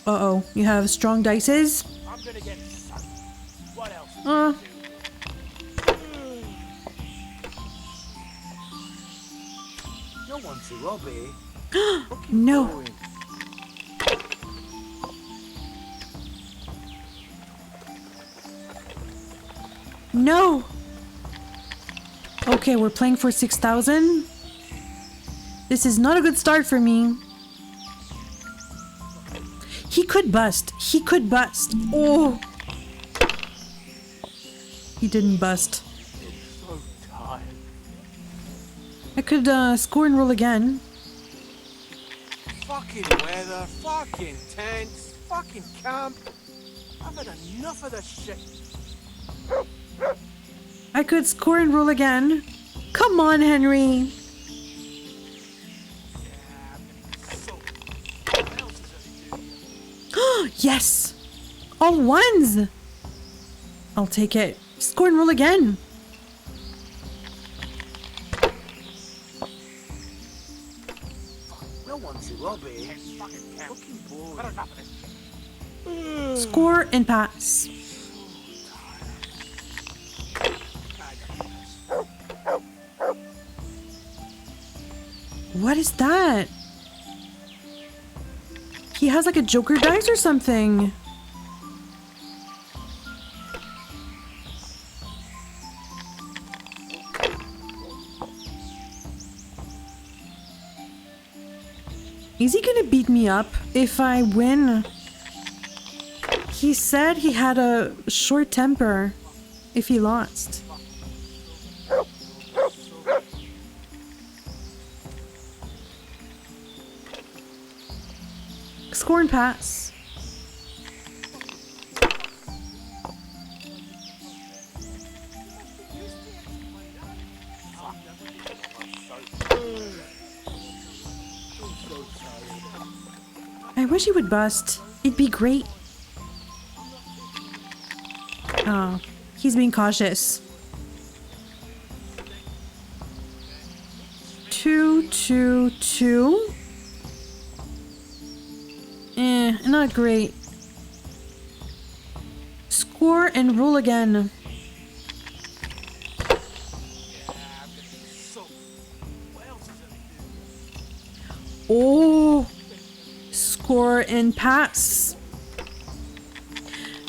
Uh-oh, you have strong dices? I'm gonna get some. What else? No one to rob here. No. No. Okay, we're playing for 6,000. This is not a good start for me. He could bust. He could bust. Oh. He didn't bust. So tired. I could score and roll again. Fucking weather, fucking tents, fucking camp. I've had enough of this shit. I could score and roll again. Come on, Henry. Yes! All ones! I'll take it. Score and roll again. No one's to rob here. Fucking boring. Score and pass. What is that? He has like a Joker dice or something. Is he gonna beat me up if I win? He said he had a short temper if he lost. Score and pass. I wish he would bust. It'd be great. Oh, he's being cautious. 2, 2, 2. Not great. Score and roll again. Oh, score and pass.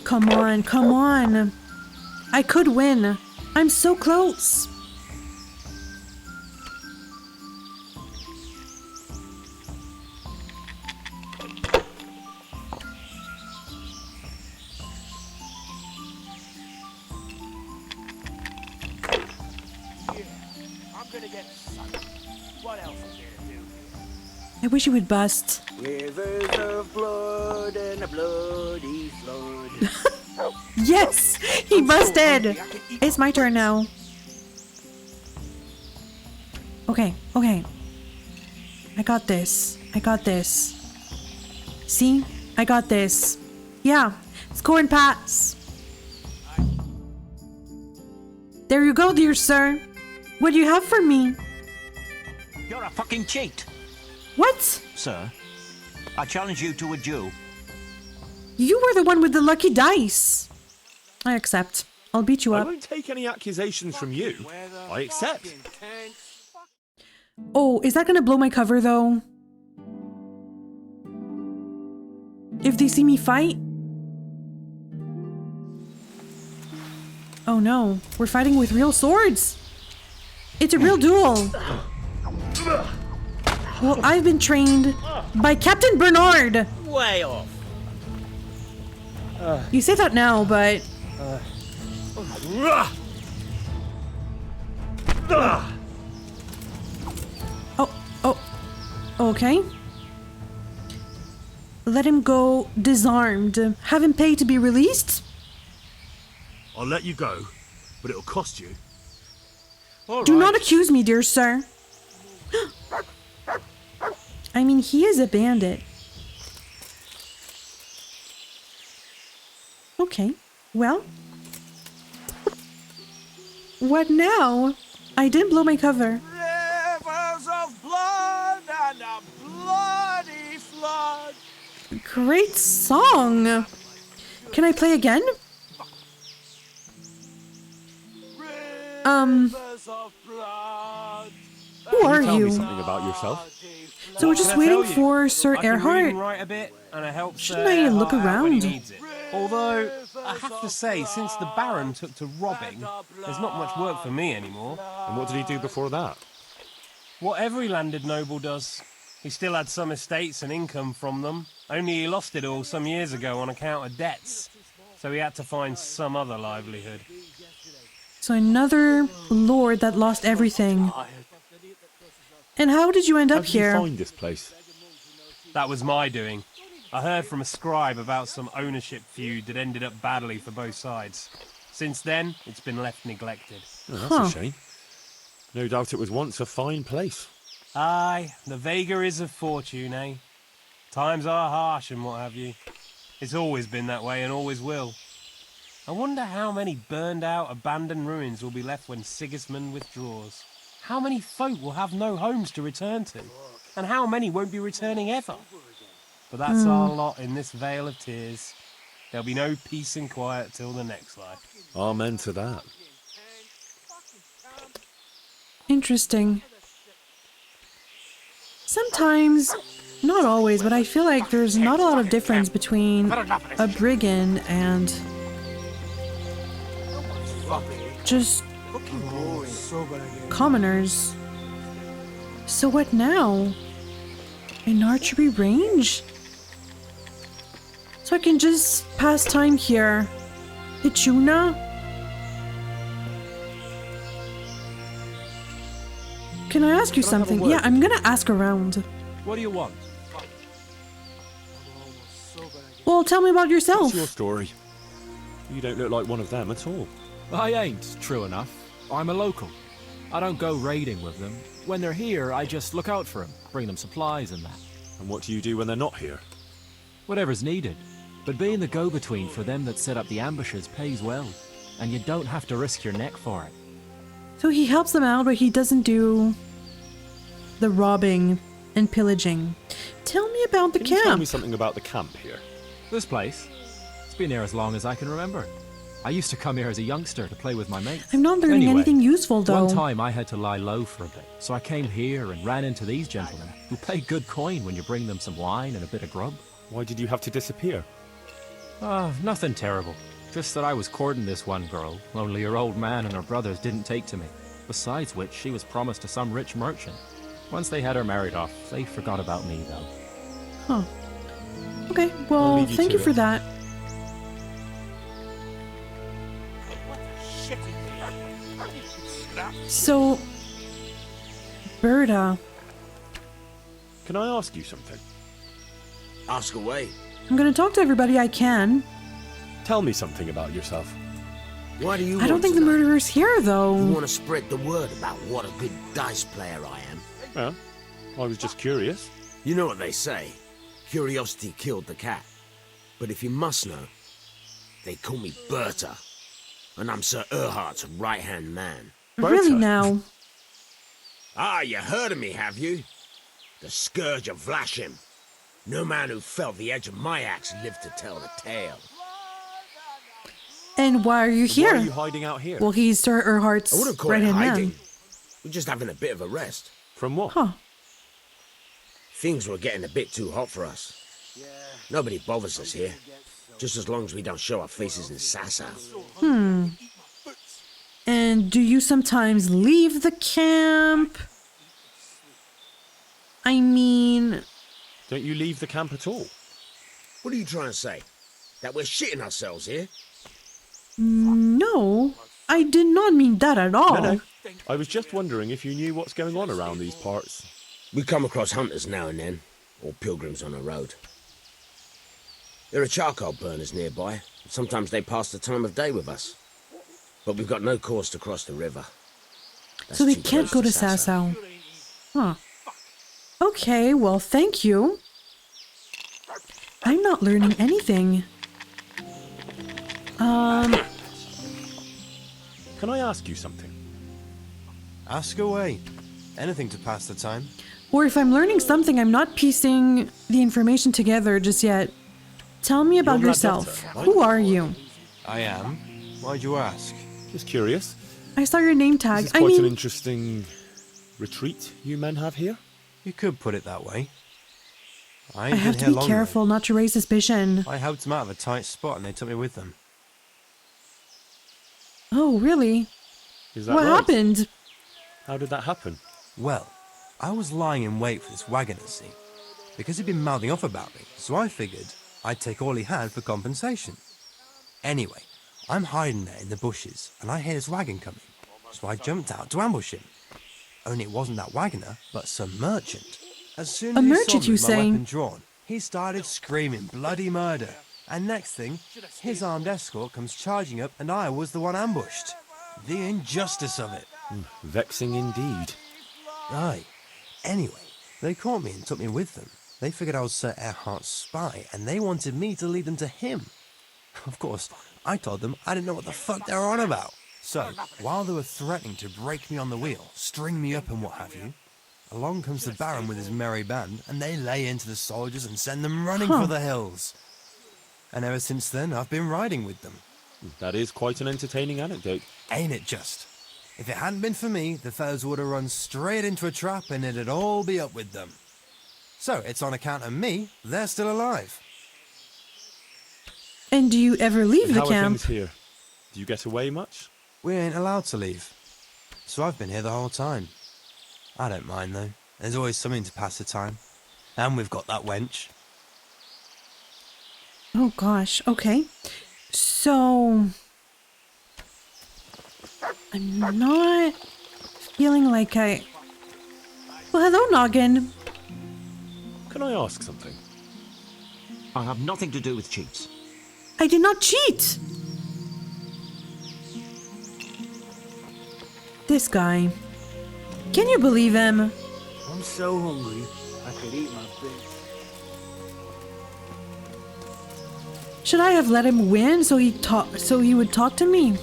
Come on, come on. I could win. I'm so close. I wish you would bust. Rivers of blood and a bloody flood. Yes! He busted! It's my turn now. Okay, okay. I got this. I got this. See? I got this. Yeah. Score and pass. There you go, dear sir. What do you have for me? You're a fucking cheat. What? Sir, I challenge you to a duel. You were the one with the lucky dice. I accept. I'll beat you I up. won't take any accusations from you. I accept. Oh, is that gonna blow my cover though? If they see me fight? Oh no, we're fighting with real swords. It's a real duel. Well, I've been trained by Captain Bernard. Way off. You say that now, but... Oh, okay. Let him go disarmed. Have him pay to be released? I'll let you go, but it'll cost you. Do not accuse me, dear sir. I mean, he is a bandit. Okay, well. What now? I didn't blow my cover. Rivers of blood and a bloody flood. Great song. Can I play again? Rivers of blood. Who are Tell me you? something about yourself. So we're just waiting for Sir I can read Erhard. and write a bit, and it helps. Shouldn't I look Erhard out when he around? needs it. Although I have to say, since the Baron took to robbing, there's not much work for me anymore. And what did he do before that? What every landed noble does. He still had some estates and income from them. Only he lost it all some years ago on account of debts. So he had to find some other livelihood. So another lord that lost everything. And how did you end How up did you here? find this place? That was my doing. I heard from a scribe about some ownership feud that ended up badly for both sides. Since then, it's been left neglected. Oh, that's a shame. No doubt it was once a fine place. Aye, the vagaries of fortune, eh? Times are harsh and what have you. It's always been that way and always will. I wonder how many burned out, abandoned ruins will be left when Sigismund withdraws. How many folk will have no homes to return to? And how many won't be returning ever? But that's our lot in this vale of tears. There'll be no peace and quiet till the next life. Amen to that. Interesting. Sometimes, not always, but I feel like there's not a lot of difference between a brigand and just commoners. So what now? An archery range? So I can just pass time here. Hitchuna? Can I ask you something? Yeah, I'm gonna ask around. What do you want? Well, tell me about yourself. What's your story? You don't look like one of them at all. I ain't, true enough. I'm a local. I don't go raiding with them. When they're here, I just look out for them, bring them supplies and that. And what do you do when they're not here? Whatever's needed. But being the go-between for them that set up the ambushes pays well. And you don't have to risk your neck for it. So he helps them out, but he doesn't do the robbing and pillaging. Tell me about the Can you tell me camp. something about the camp here? This place? It's been here as long as I can remember. I used to come here as a youngster to play with my mates. I'm not learning Anyway, anything useful, though. One time I had to lie low for a bit, so I came here and ran into these gentlemen, who pay good coin when you bring them some wine and a bit of grub. Why did you have to disappear? Nothing terrible. Just that I was courting this one girl, only her old man and her brothers didn't take to me. Besides which, she was promised to some rich merchant. Once they had her married off, they forgot about me, though. Huh. Okay, well, thank you for that. So, Berta, Can I ask you something? Ask away. I'm gonna talk to everybody I can. Tell me something about yourself. Why do you I don't think the murderer's here, You though. want to spread the word about what a good dice player I am. Well, I was just curious. You know what they say. Curiosity killed the cat. But if you must know, they call me Berta. And I'm Sir Erhardt's right-hand man. Really Berta? now? Ah, you heard of me, have you? The Scourge of Vlashim. No man who felt the edge of my axe lived to tell the tale. And why are you here? Why are you hiding out here? Well, he's Sir Erhardt's I wouldn't call it right-hand hiding. man. We're just having a bit of a rest. From what? Huh. Things were getting a bit too hot for us. Nobody bothers us here. Just as long as we don't show our faces in Sasau. And do you sometimes leave the camp? I mean, Don't you leave the camp at all? What are you trying to say? That we're shitting ourselves here? no. I did not mean that at all. No. I was just wondering if you knew what's going on around these parts. We come across hunters now and then, or pilgrims on the road. There are charcoal burners nearby. Sometimes they pass the time of day with us. But we've got no cause to cross the river. That's So they too can't close go to Sasau. Huh. Okay, well, thank you. I'm not learning anything. Can I ask you something? Ask away. Anything to pass the time. Or if I'm learning something, I'm not piecing the information together just yet. Tell me about You're yourself. Black Doctor, right? Who are you? I am. Why'd you ask? Just curious. I saw your name tag. This is quite an interesting retreat you men have here. You could put it that way. I have to be careful not to raise suspicion. I helped them out of a tight spot and they took me with them. Oh, really? Is that What right? happened? How did that happen? Well, I was lying in wait for this wagoner, see? Because he'd been mouthing off about me, so I figured I'd take all he had for compensation. Anyway, I'm hiding there in the bushes, and I hear this wagon coming, so I jumped out to ambush him. Only it wasn't that wagoner, but some merchant. As soon as A he merchant, saw me you with my say? weapon drawn, he started screaming bloody murder. And next thing, his armed escort comes charging up, and I was the one ambushed. The injustice of it. Vexing indeed. Aye. Anyway, they caught me and took me with them. They figured I was Sir Erhardt's spy, and they wanted me to lead them to him. Of course, I told them I didn't know what the fuck they were on about. So, while they were threatening to break me on the wheel, string me up and what have you, along comes the Baron with his merry band, and they lay into the soldiers and send them running for the hills. And ever since then, I've been riding with them. That is quite an entertaining anecdote. Ain't it just? If it hadn't been for me, the fellas would have run straight into a trap and it'd all be up with them. So, it's on account of me, they're still alive. And do you ever leave And the how are camp? things here? Do you get away much? We ain't allowed to leave. So I've been here the whole time. I don't mind though. There's always something to pass the time. And we've got that wench. Oh gosh, okay. So... I'm not feeling like I... Well, hello, Noggin. Can I ask something? I have nothing to do with cheats. I did not cheat! This guy. Can you believe him? I'm so hungry, I could eat my bits. Should I have let him win so he would talk to me?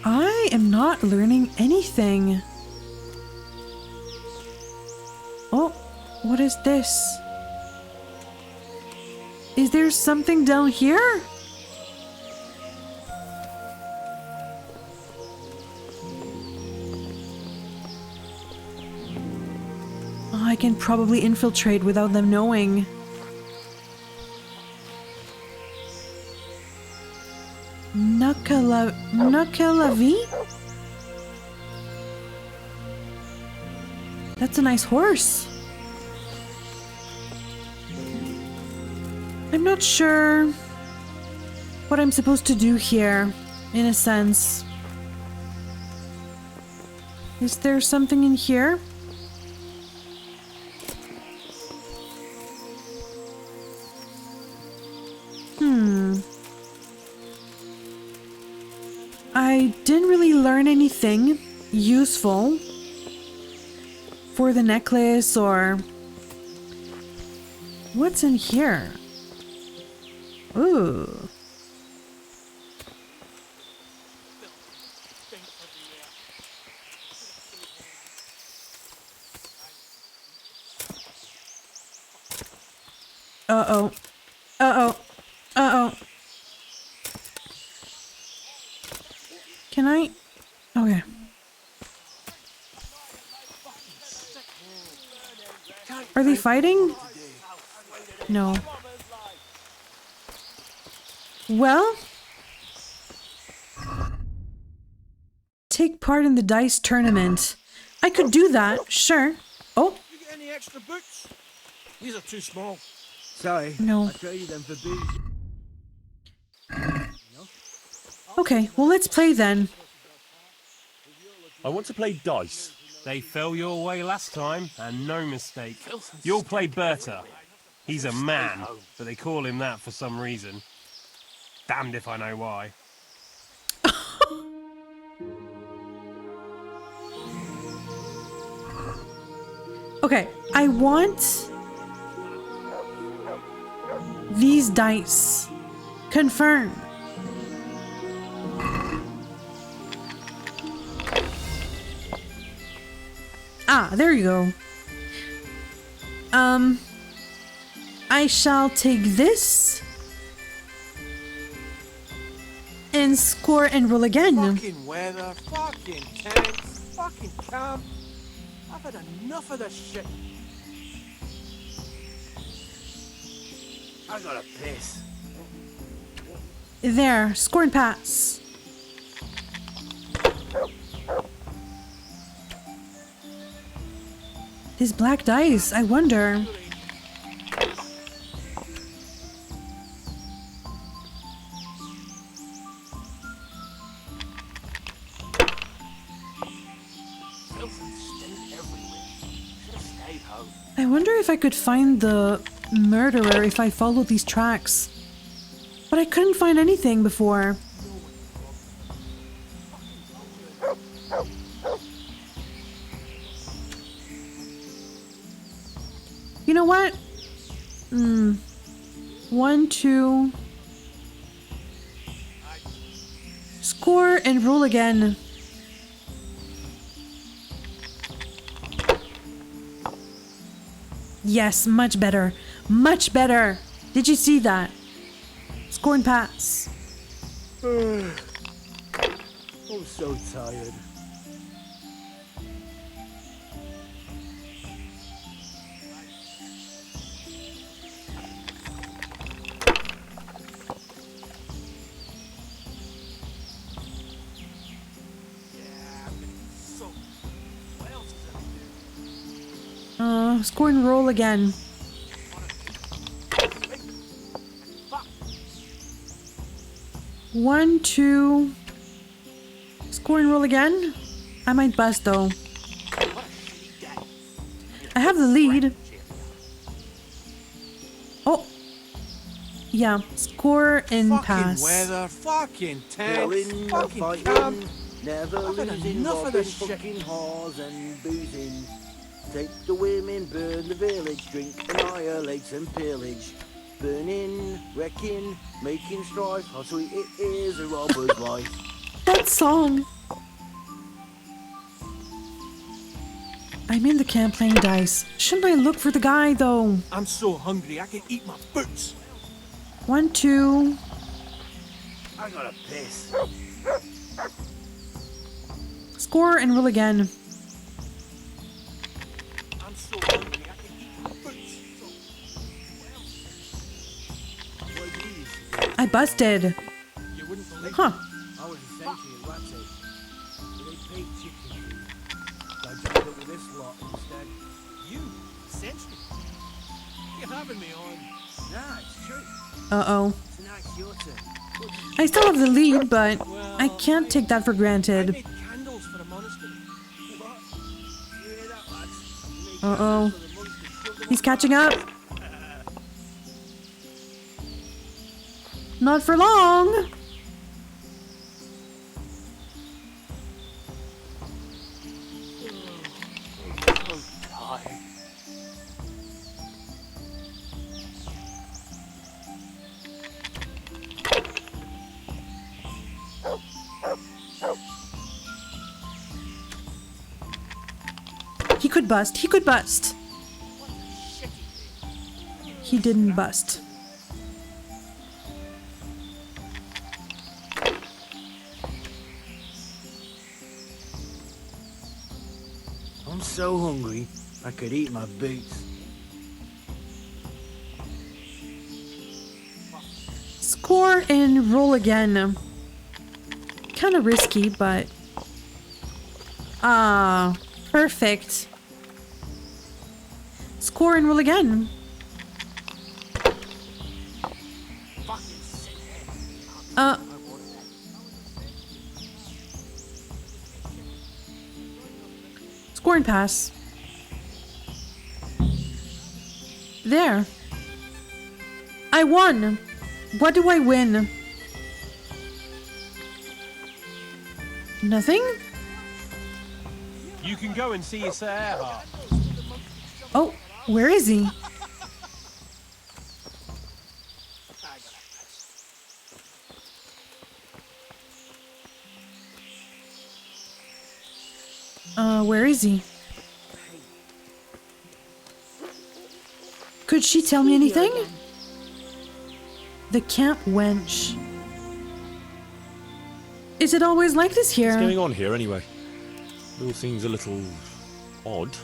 I am not learning anything. Oh, what is this? Is there something down here? Oh, I can probably infiltrate without them knowing. Nakalavi? That's a nice horse. I'm not sure what I'm supposed to do here, in a sense. Is there something in here? I didn't really learn anything useful for the necklace or... What's in here? Ooh. Uh-oh. Uh-oh. Uh-oh. Can I? Okay. Are they fighting? No. Well, take part in the dice tournament. I could do that, sure. Oh. You get any extra boots? These are too small. Sorry, No. I traded them for bees. Okay, well, let's play then. I want to play dice. They fell your way last time, and no mistake. You'll play Berta. He's a man, but they call him that for some reason. Damned if I know why. Okay, I want these dice. Confirm. Ah, there you go. I shall take this and score and roll again. Fucking weather, fucking tents, fucking camp. I've had enough of this shit. I gotta piss. There, score and pass. These black dice, I wonder. I wonder if I could find the murderer if I follow these tracks. But I couldn't find anything before. You know what? 1, 2. Score and roll again. Yes, much better. Much better. Did you see that? Score and pass. I'm so tired. Score and roll again. One, 2. Score and roll again. I might bust though. I have the lead. Oh. Yeah. Score and pass. Weather, fucking tent, Killing, fucking fighting, camp. never I've had losing, enough of robbing, this shit. fucking whores and boozing. Take the women, burn the village, drink, annihilate and pillage. Burning, wrecking, making strife, how sweet it is a robber's life. That song. I'm in the camp playing dice. Shouldn't I look for the guy though? I'm so hungry I can eat my boots. 1, 2. I gotta piss. Score and roll again. I'm so hungry I can eat my boots. I busted. You wouldn't believe Huh. I was essentially a rat tape. But they paid chicken food. So I joined up with this lot instead. you, essentially. You're having me on. Nah, it's true. Uh-oh. So now it's your turn. I still have the lead, but I can't take that for I granted. made candles for a monastery. What? You hear that, lads? You make Uh-oh. so the monks can shove them He's up catching up. Not for long. He could bust. He could bust. He didn't bust. I'm so hungry, I could eat my boots. Score and roll again. Kind of risky, but... Ah, perfect. Score and roll again. Score and pass. There. I won. What do I win? Nothing? You can go and see your Sir Erhard. Oh, where is he? Where is he? Could she tell me anything? The camp wench. Is it always like this here? What's going on here anyway? It all seems a little odd.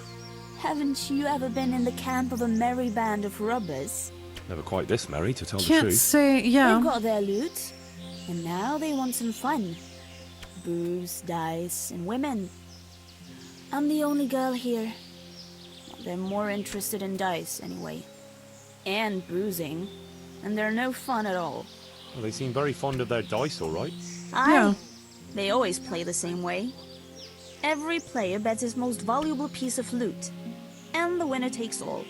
Haven't you ever been in the camp of a merry band of robbers? Never quite this merry, to tell the Can't truth. say, yeah. They've got their loot, and now they want some fun. Booze, dice, and women. I'm the only girl here. They're more interested in dice, anyway. And boozing. And they're no fun at all. Well, they seem very fond of their dice, all right. Aye. Yeah. They always play the same way. Every player bets his most valuable piece of loot. And the winner takes all.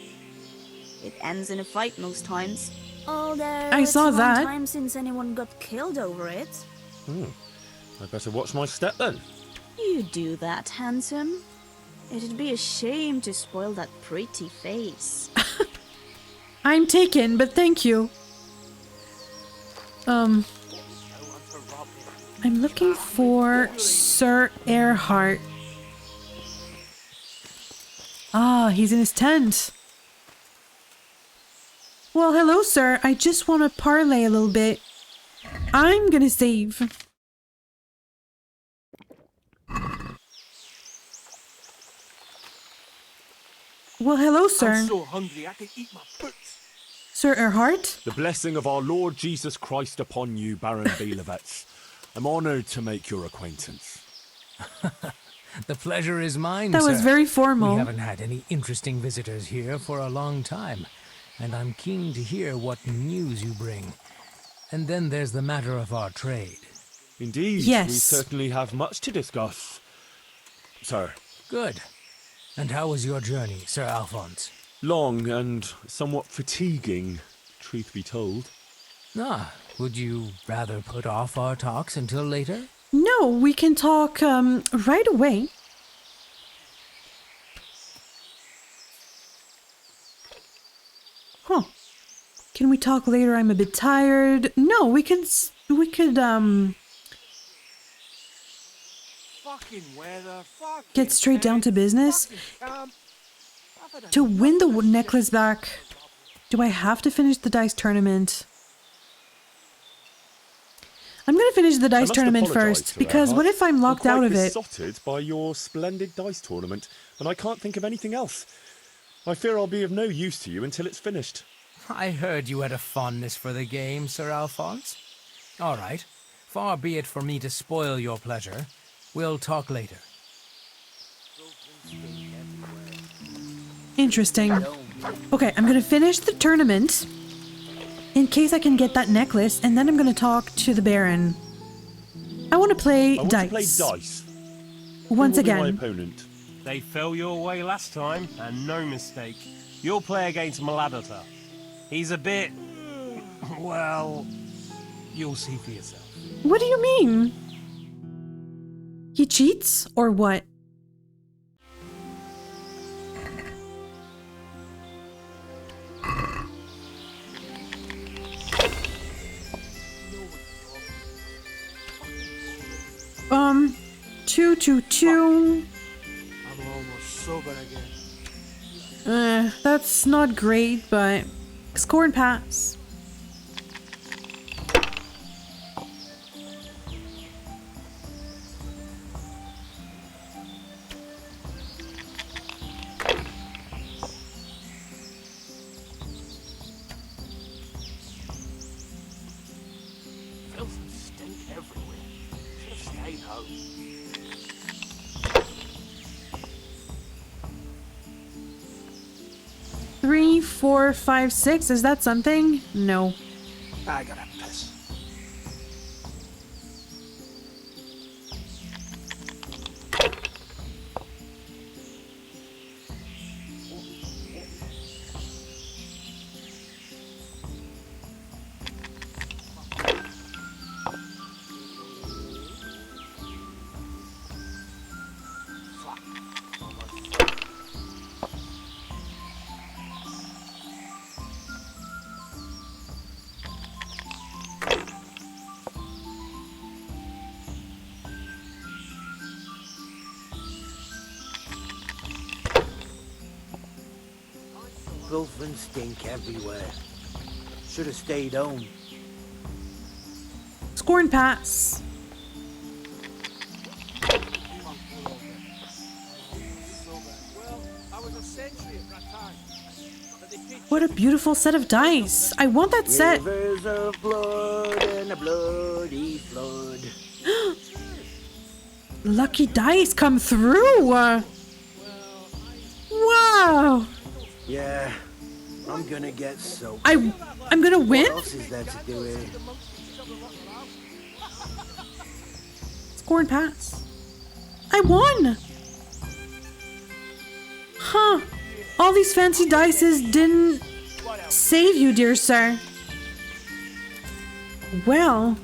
It ends in a fight most times. Although I saw it's a long that. time since anyone got killed over it. I better watch my step then. You do that, handsome. It'd be a shame to spoil that pretty face. I'm taken, but thank you. I'm looking for Sir Erhard. Ah, he's in his tent. Well, hello, sir. I just want to parlay a little bit. I'm gonna save. Well, hello, sir. I'm so hungry I can eat my boots. Sir Erhard? The blessing of our Lord Jesus Christ upon you, Baron Belevets. I'm honored to make your acquaintance. The pleasure is mine, That sir. was very formal. We haven't had any interesting visitors here for a long time, and I'm keen to hear what news you bring. And then there's the matter of our trade. Indeed, Yes. we certainly have much to discuss. Sir. Good. And how was your journey, Sir Alphonse? Long and somewhat fatiguing, truth be told. Ah, would you rather put off our talks until later? No, we can talk right away. Huh. Can we talk later? I'm a bit tired. No, we could get straight down to business. To win the necklace back, do I have to finish the dice tournament? I'm gonna finish the dice tournament first, because what if I'm locked out of it? I'm quite besotted by your splendid dice tournament, and I can't think of anything else. I fear I'll be of no use to you until it's finished. I heard you had a fondness for the game, Sir Alphonse. All right. Far be it for me to spoil your pleasure. We'll talk later. Interesting. Okay, I'm gonna finish the tournament in case I can get that necklace, and then I'm gonna talk to the Baron. I want to play dice. Once Who will be my again. opponent? They fell your way last time, and no mistake. You'll play against Maladata. He's a bit... well... you'll see for yourself. What do you mean? He cheats or what? Two, two, two. I'm almost sober again. That's not great, but score and pass. Filth and stink everywhere. Should have stayed home. 3, 4, 5, 6. Is that something? No. I gotta piss. Filth and stink everywhere. Should have stayed home. Score and pass. What a beautiful set of dice. I want that set. Rivers of blood and a bloody flood. Lucky dice come through. Wow. Yeah, I'm gonna get soaked. I'm gonna win? What else is there to do here? Score and pass. I won. Huh. All these fancy dices didn't save you, dear sir. Well.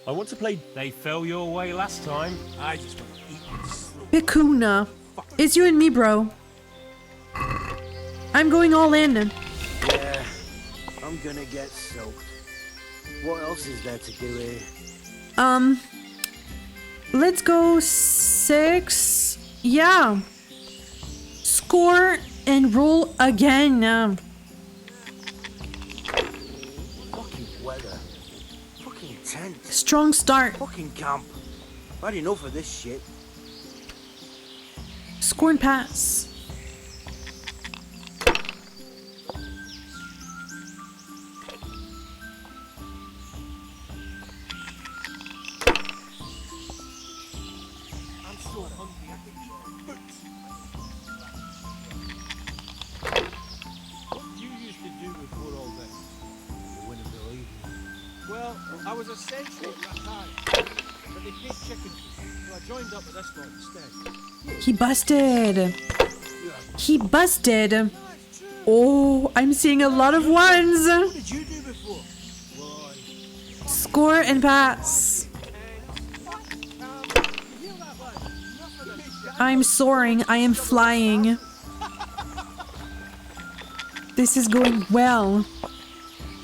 I want to play... They fell your way last time. I just want to eat and sleep. Vicuna. It's you and me, bro. I'm going all in. Yeah, I'm gonna get soaked. What else is there to do here? Let's go 6. Yeah. Score and roll again. Fucking weather. Fucking tent. Strong start. Fucking camp. I had enough of this shit. Score and pass. Well, I was essentially at that time, but they paid chicken, so I joined up with this one instead. He busted. He busted. Oh, I'm seeing a lot of ones. What did you do before? Score and pass. I'm soaring. I am flying. This is going well,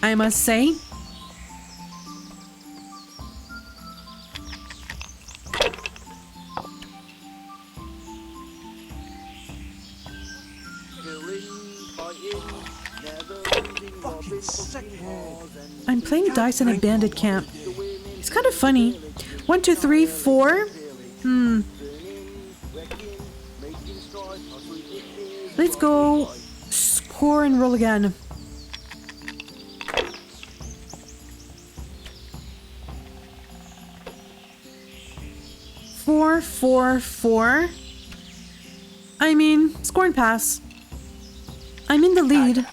I must say. I'm playing dice in a bandit camp. It's kind of funny. 1, 2, 3, 4. Let's go score and roll again. Four, 4, 4. I mean, score and pass. I'm in the lead.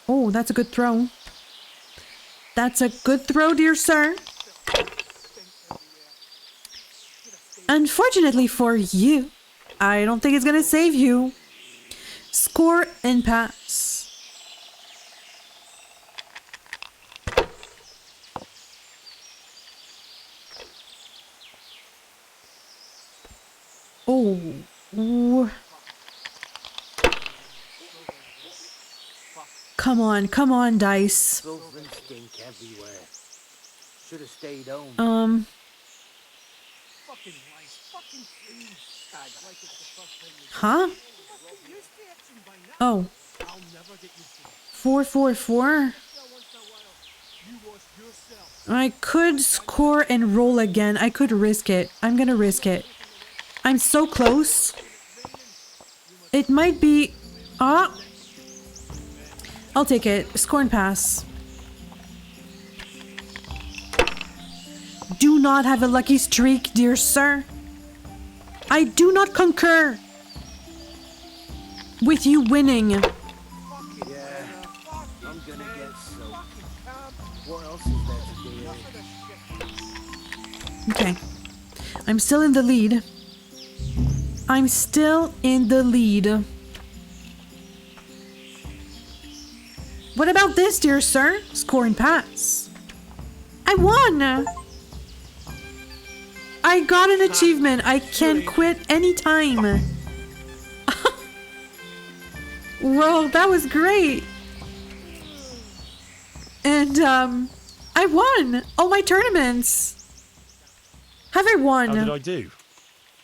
Oh, that's a good throw. That's a good throw, dear sir. Unfortunately for you, I don't think it's gonna save you. Score and pass. Oh. Ooh. Come on, dice. Filth and stink everywhere. Should have stayed home. Huh? Oh. 4, 4, 4. I could score and roll again. I could risk it. I'm gonna risk it. I'm so close. It might be... Ah! I'll take it. Score and pass. Do not have a lucky streak, dear sir. I do not concur with you winning. Yeah, I'm gonna get soaked. What else is there to do? Okay. I'm still in the lead. I'm still in the lead. What about this, dear sir? Score and pass. I won! I got an achievement. I can quit anytime. Whoa, that was great. And, I won all my tournaments. Have I won? How did I do?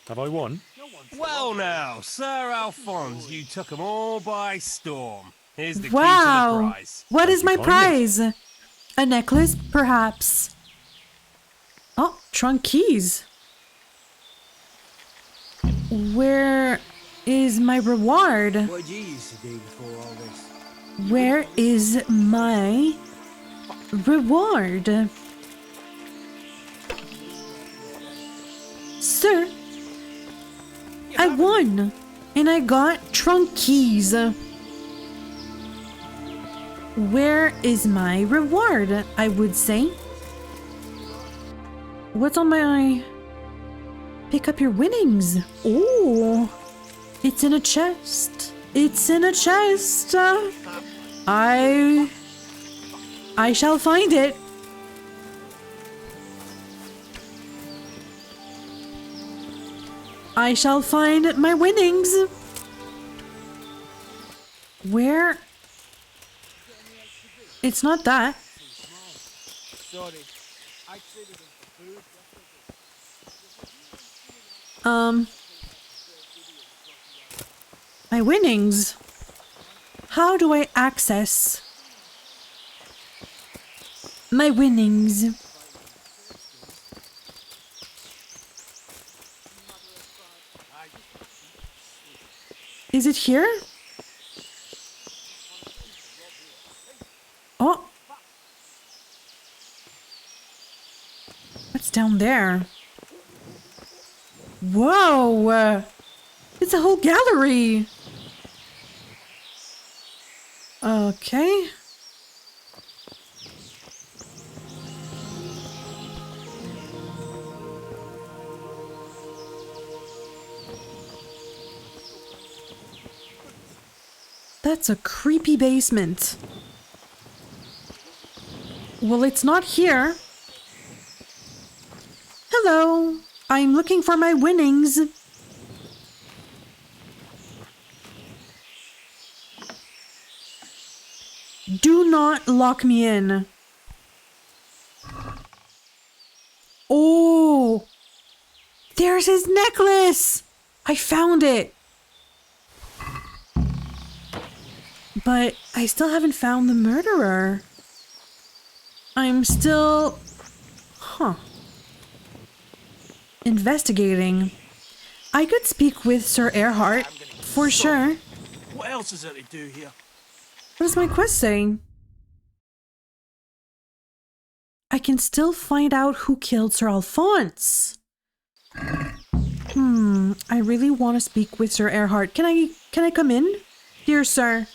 Have I won? Well now, Sir Alphonse, you took them all by storm. Here's the key to the Wow. prize. What is my prize? A necklace, perhaps? Oh, trunk keys. Where is my reward? What did you used to do before all this? Where is my reward? Sir, I won, and I got trunk keys. Where is my reward, I would say? What's on my... Pick up your winnings. Oh, it's in a chest. It's in a chest. I shall find it. I shall find my winnings. Where? It's not that. Sorry. I traded them for food. My winnings. How do I access my winnings? Is it here? Oh. What's down there? Whoa! It's a whole gallery! Okay. That's a creepy basement. Well, it's not here. Hello. I'm looking for my winnings. Do not lock me in. Oh, there's his necklace. I found it. But I still haven't found the murderer. I'm still... investigating. I could speak with Sir Erhard, for sure. What else is there to do here? What does my quest say? I can still find out who killed Sir Alphonse. I really want to speak with Sir Erhard. Can I come in? Dear sir.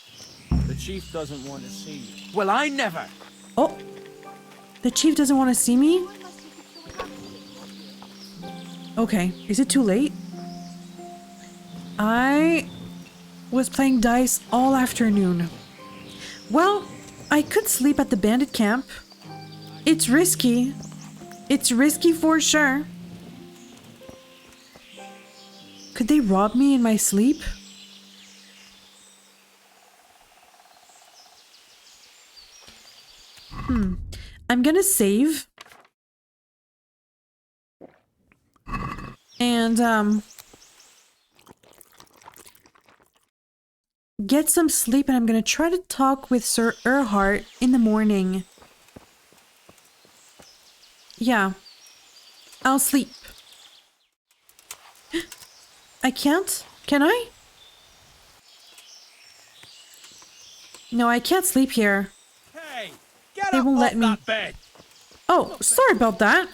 The chief doesn't want to see you. Well, I never. Oh. The chief doesn't want to see me? Okay, is it too late? I was playing dice all afternoon. Well, I could sleep at the bandit camp. It's risky. It's risky for sure. Could they rob me in my sleep? I'm gonna save. And, get some sleep, and I'm gonna try to talk with Sir Erhard in the morning. Yeah. I'll sleep. I can't? Can I? No, I can't sleep here. Hey, get They up won't off let me. that bed. Oh, sorry about that.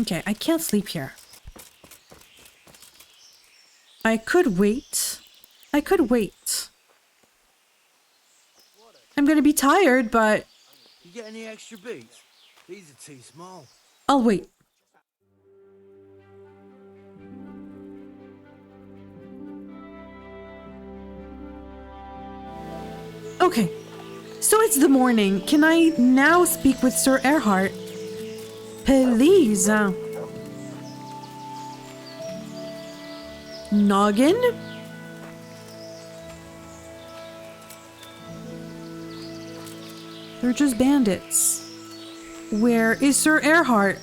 Okay, I can't sleep here. I could wait. I could wait. I'm gonna be tired, but You get any extra beats? These are too small. I'll wait. Okay, so it's the morning. Can I now speak with Sir Erhard? Please. Noggin? They're just bandits. Where is Sir Erhard?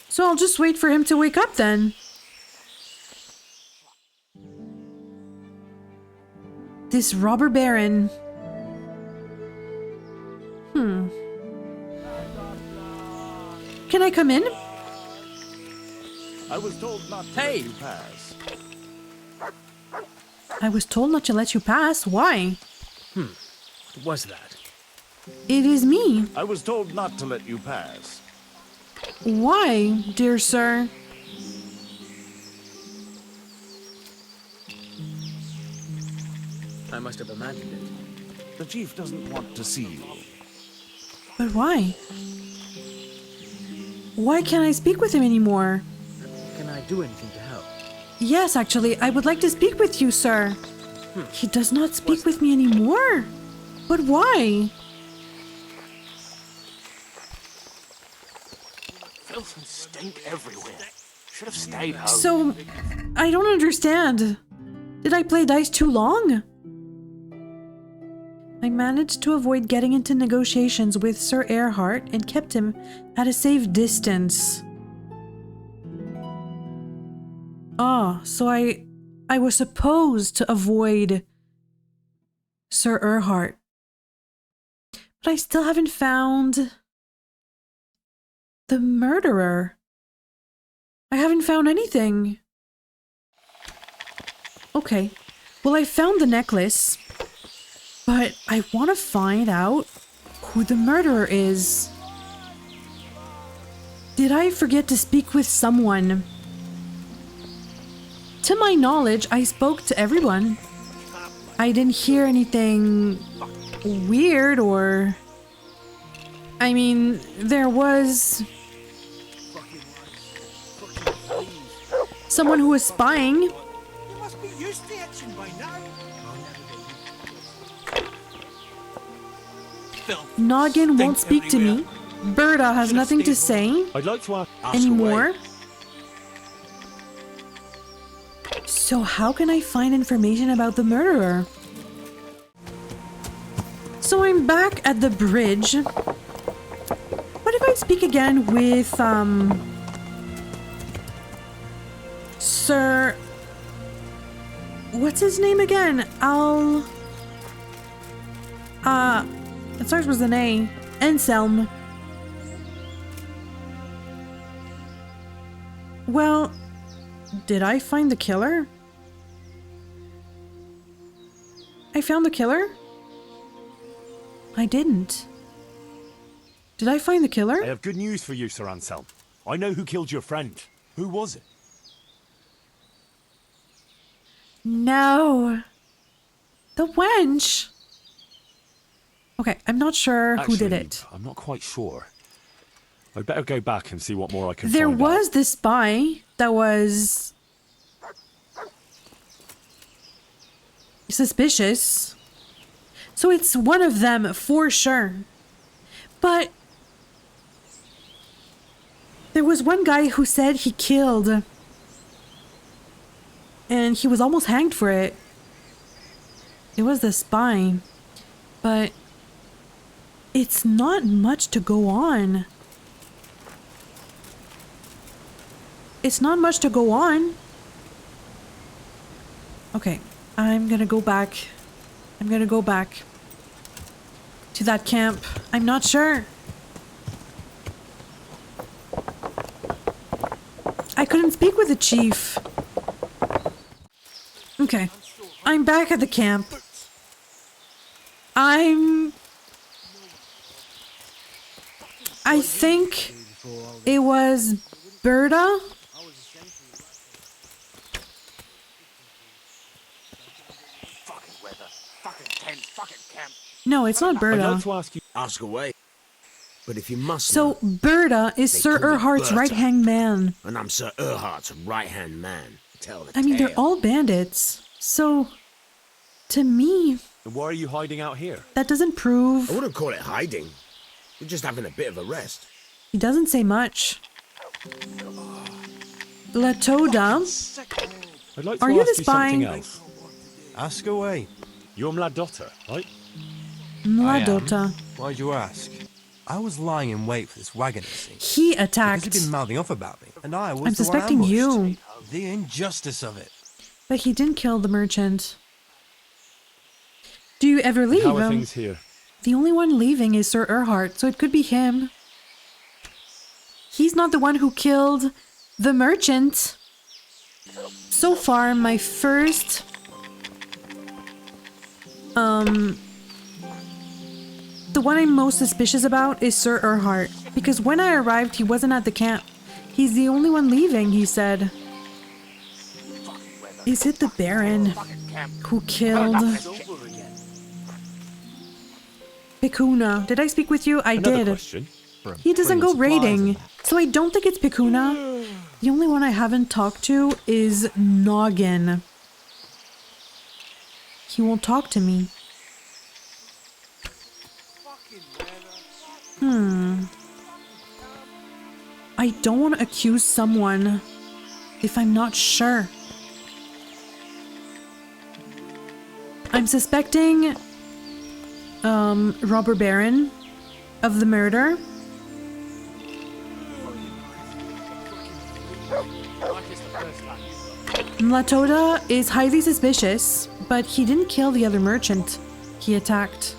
So I'll just wait for him to wake up then. This robber baron. Can I come in? I was told not to let you pass. I was told not to let you pass. Why? What was that? It is me. I was told not to let you pass. Why, dear sir? I must have imagined it. The chief doesn't want to see you. But why? Why can't I speak with him anymore? Can I do anything to help? Yes, actually, I would like to speak with you, sir. He does not speak with me anymore. But why? Filth and stink everywhere. Should have stayed home. So, I don't understand. Did I play dice too long? I managed to avoid getting into negotiations with Sir Erhard and kept him at a safe distance. Ah, so I was supposed to avoid Sir Erhard. But I still haven't found the murderer. I haven't found anything. Okay, well, I found the necklace, but I want to find out who the murderer is. Did I forget to speak with someone? To my knowledge, I spoke to everyone. I didn't hear anything weird or... I mean, there was... someone who was spying. You must be used to action by now. Noggin won't speak to me. Berta has nothing to say I'd like to ask anymore. So how can I find information about the murderer? So I'm back at the bridge. What if I speak again with, Sir... What's his name again? It starts with an A. Anselm. Well, did I find the killer? I found the killer? I didn't. Did I find the killer? I have good news for you, Sir Anselm. I know who killed your friend. Who was it? No. The wench. Okay, I'm not sure who did it. I'm not quite sure. I'd better go back and see what more I can There find was out. this spy that was suspicious. So it's one of them for sure. But there was one guy who said he killed. And he was almost hanged for it. It was the spy. But it's not much to go on. It's not much to go on. Okay, I'm gonna go back. I'm gonna go back to that camp. I'm not sure. I couldn't speak with the chief. Okay, I'm back at the camp. I think it was Berta. No, it's not Berta. I'd like to ask you... Ask away. But if you must So know, Berta is they Sir call me Erhard's Berta. right-hand man. And I'm Sir Erhard's right-hand man. Tell the I mean, tale. they're all bandits. So, to me, And why are you hiding out here? that doesn't prove... I wouldn't call it hiding. We're just having a bit of a rest. He doesn't say much. Latoda, I'd like to are you ask the you spy? something else. Ask away. You're Mladotta, right? Mladota. Why'd you ask? I was lying in wait for this wagon, you see. He Because attacked. he'd been mouthing off about me, and I was I'm the suspecting one you. ambushed. The injustice of it. But he didn't kill the merchant. Do you ever leave? How are things here? The only one leaving is Sir Erhard, so it could be him. He's not the one who killed the merchant. So far, my first... The one I'm most suspicious about is Sir Erhard. Because when I arrived, he wasn't at the camp. He's the only one leaving, he said. Is it the Baron who killed... Picuna? Did I speak with you? I Another did. question. He doesn't go Bringing supplies raiding, so I don't think it's Picuna. The only one I haven't talked to is Noggin. He won't talk to me. I don't want to accuse someone if I'm not sure. I'm suspecting Robber Baron of the murder. Mlatoda is highly suspicious, but he didn't kill the other merchant he attacked.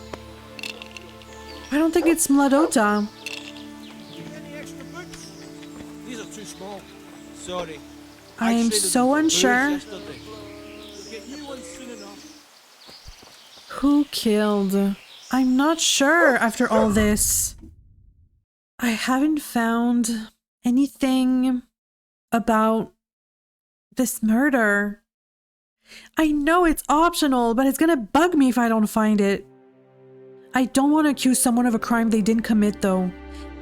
I don't think it's Mladota. Any extra boots? These are too small. Sorry. I am so unsure. We'll get new ones soon enough. Who killed? I'm not sure after all this. I haven't found anything about this murder. I know it's optional, but it's gonna bug me if I don't find it. I don't want to accuse someone of a crime they didn't commit though,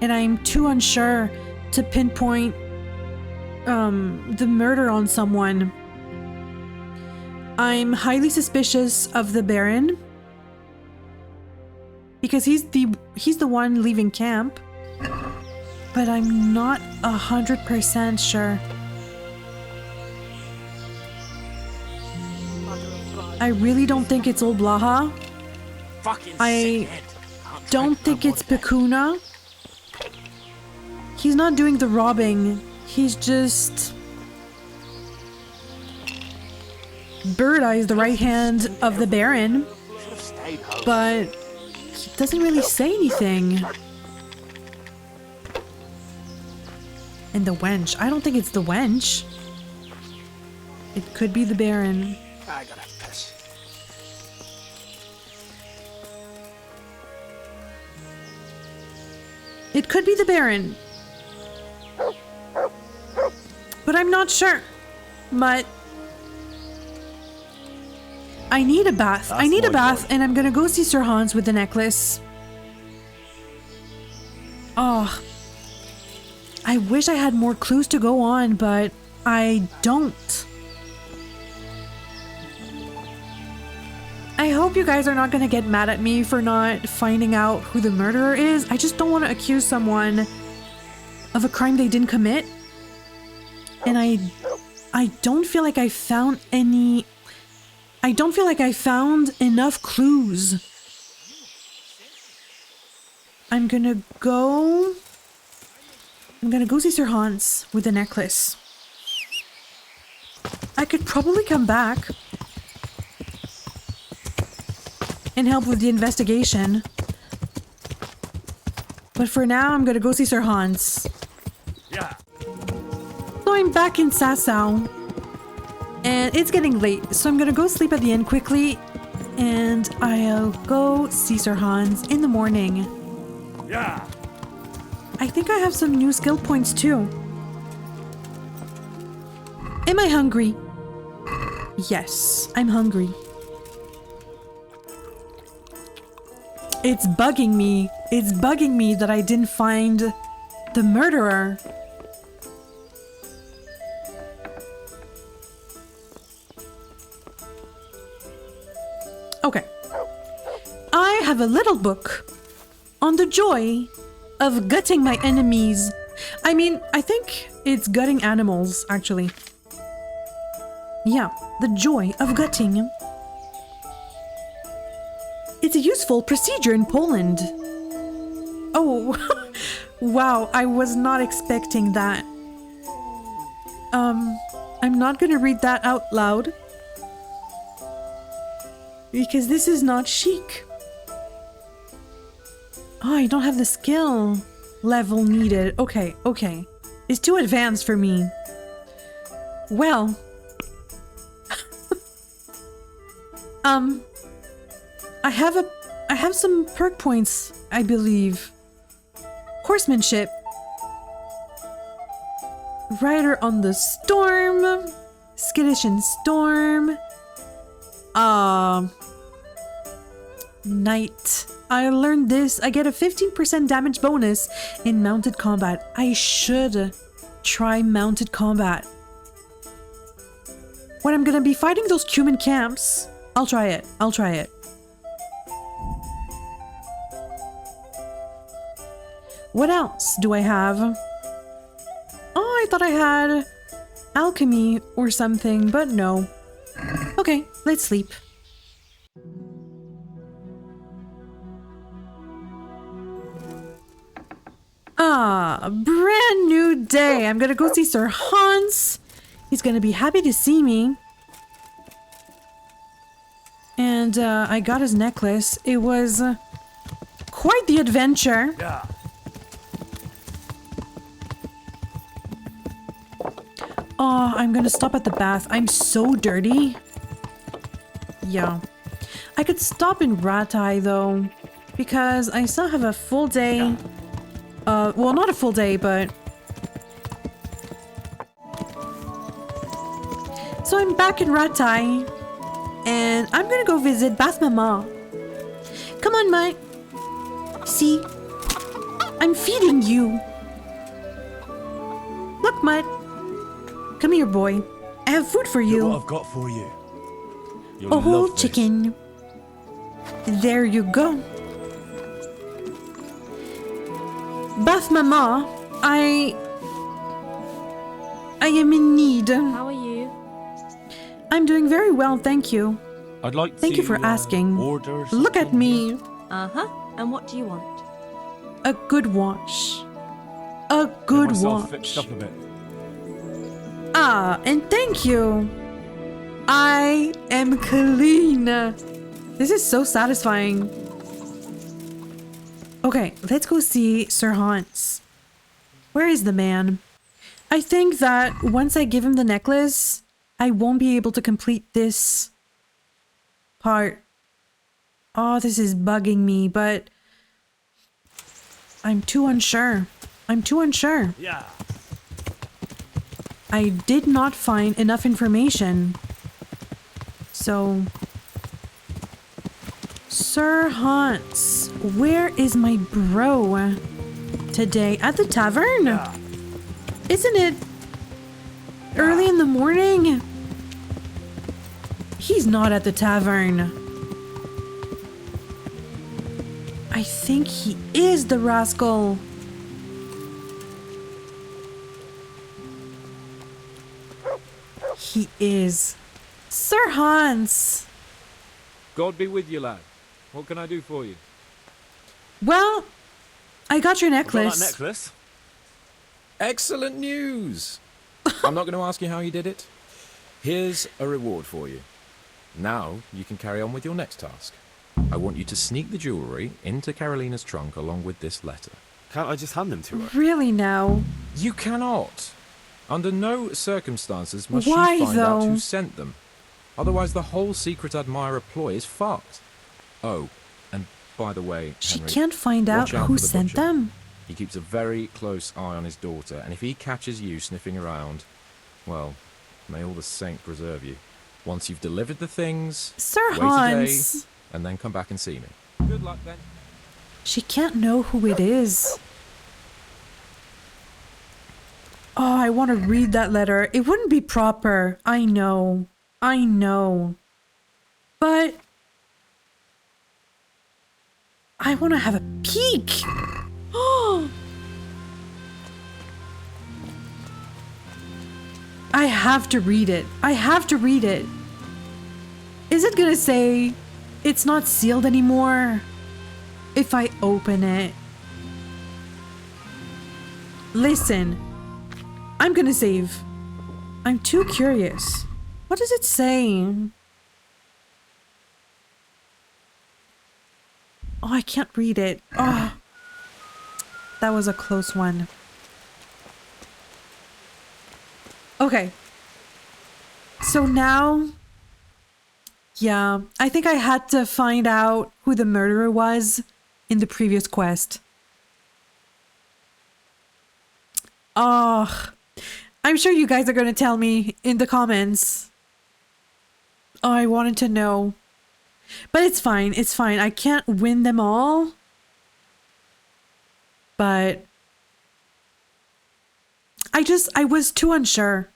and I'm too unsure to pinpoint the murder on someone. I'm highly suspicious of the Baron because he's the one leaving camp, but I'm not 100% sure. I really don't think it's old Blaha. I don't think it's Pekuna. He's not doing the robbing. He's just... Bird Eye is the right hand of the Baron, but he doesn't really say anything. And the wench. I don't think it's the wench. It could be the Baron. I gotta piss. It could be the Baron. But I'm not sure. But I need a bath. I need a bath, and I'm gonna go see Sir Hans with the necklace. Oh. I wish I had more clues to go on, but I don't. I hope you guys are not gonna get mad at me for not finding out who the murderer is. I just don't want to accuse someone of a crime they didn't commit. And I don't feel like I found any... I don't feel like I found enough clues. I'm gonna go see Sir Hans with the necklace. I could probably come back and help with the investigation. But for now, I'm gonna go see Sir Hans. Yeah. So I'm back in Sasau. And it's getting late, so I'm gonna go sleep at the inn quickly. And I'll go see Sir Hans in the morning. Yeah. I think I have some new skill points too. Am I hungry? Yes, I'm hungry. It's bugging me. It's bugging me that I didn't find the murderer. Okay. I have a little book on the joy of gutting my enemies. I mean, I think it's gutting animals, actually. Yeah, the joy of gutting. It's a useful procedure in Poland. Oh, wow, I was not expecting that. I'm not gonna read that out loud. Because this is not chic. Oh, I don't have the skill level needed. Okay, okay. It's too advanced for me. Well. I have some perk points, I believe. Horsemanship. Rider on the Storm. Skittish in Storm. Knight. I learned this. I get a 15% damage bonus in mounted combat. I should try mounted combat. When I'm gonna be fighting those cumin camps, I'll try it. I'll try it. What else do I have? Oh, I thought I had alchemy or something, but no. Okay, let's sleep. Ah, brand new day. I'm gonna go see Sir Hans. He's gonna be happy to see me. And I got his necklace. It was quite the adventure. Yeah. Oh, I'm gonna stop at the bath. I'm so dirty. Yeah. I could stop in Ratai though, because I still have a full day. Well, not a full day, but... So I'm back in Ratai, and I'm gonna go visit Bath Mama. Come on, mate. See? I'm feeding you. Look, Mutt. Come here, boy. I have food for you. Look what I've got for you. A whole chicken. There you go. Bath Mama, I am in need. How are you? I'm doing very well, thank you. I'd like Thank you for asking. order Look at me. Uh-huh. And what do you want? A good wash. A good Get myself wash. fixed up a bit. Ah, and thank you. I am clean. This is so satisfying. Okay, let's go see Sir Hans. Where is the man? I think that once I give him the necklace, I won't be able to complete this part. Oh, this is bugging me, but I'm too unsure. I'm too unsure. Yeah. I did not find enough information. So... Sir Hans, where is my bro? Today at the tavern? Yeah. Isn't it early in the morning? He's not at the tavern. I think he is the rascal. He is. Sir Hans! God be with you, lad. What can I do for you? Well, I got your necklace. Got that necklace? Excellent news! I'm not going to ask you how you did it. Here's a reward for you. Now you can carry on with your next task. I want you to sneak the jewellery into Carolina's trunk along with this letter. Can't I just hand them to her? Really now? You cannot. Under no circumstances must Why, she find out though? who sent them. Otherwise the whole secret admirer ploy is fucked. Oh, and by the way, She Henry, can't find out watch out who for the sent butcher. them. He keeps a very close eye on his daughter, and if he catches you sniffing around, well, may all the saint preserve you. Once you've delivered the things, Sir wait Hans. a day, and then come back and see me. Good luck then. She can't know who it is. Oh, I want to read that letter. It wouldn't be proper. I know. I know. But I want to have a peek. Oh. I have to read it. I have to read it. Is it gonna say it's not sealed anymore if I open it? Listen, I'm gonna save. I'm too curious. What does it say? Oh, I can't read it. Oh, that was a close one. Okay. So now, yeah, I think I had to find out who the murderer was in the previous quest. Oh, I'm sure you guys are going to tell me in the comments. Oh, I wanted to know. But it's fine. It's fine. I can't win them all. But I was too unsure.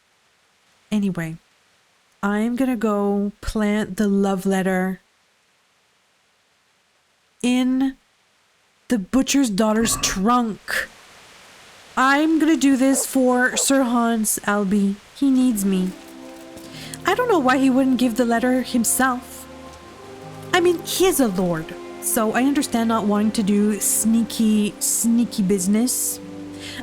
Anyway, I'm going to go plant the love letter in the butcher's daughter's trunk. I'm going to do this for Sir Hans Albie. He needs me. I don't know why he wouldn't give the letter himself. I mean, he is a lord, so I understand not wanting to do sneaky business.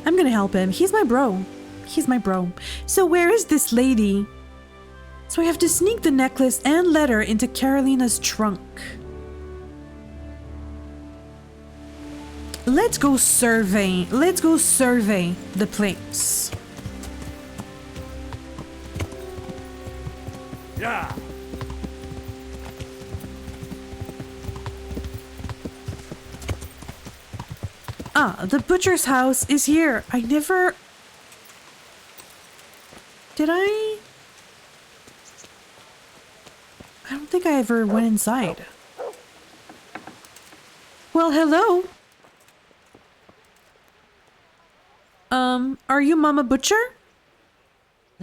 I'm gonna help him. He's my bro. He's my bro. So where is this lady? So I have to sneak the necklace and letter into Carolina's trunk. Let's go survey. Let's go survey the place. Yeah. Ah, the butcher's house is here. I never... Did I don't think I ever went inside. Well, hello. Are you Mama Butcher?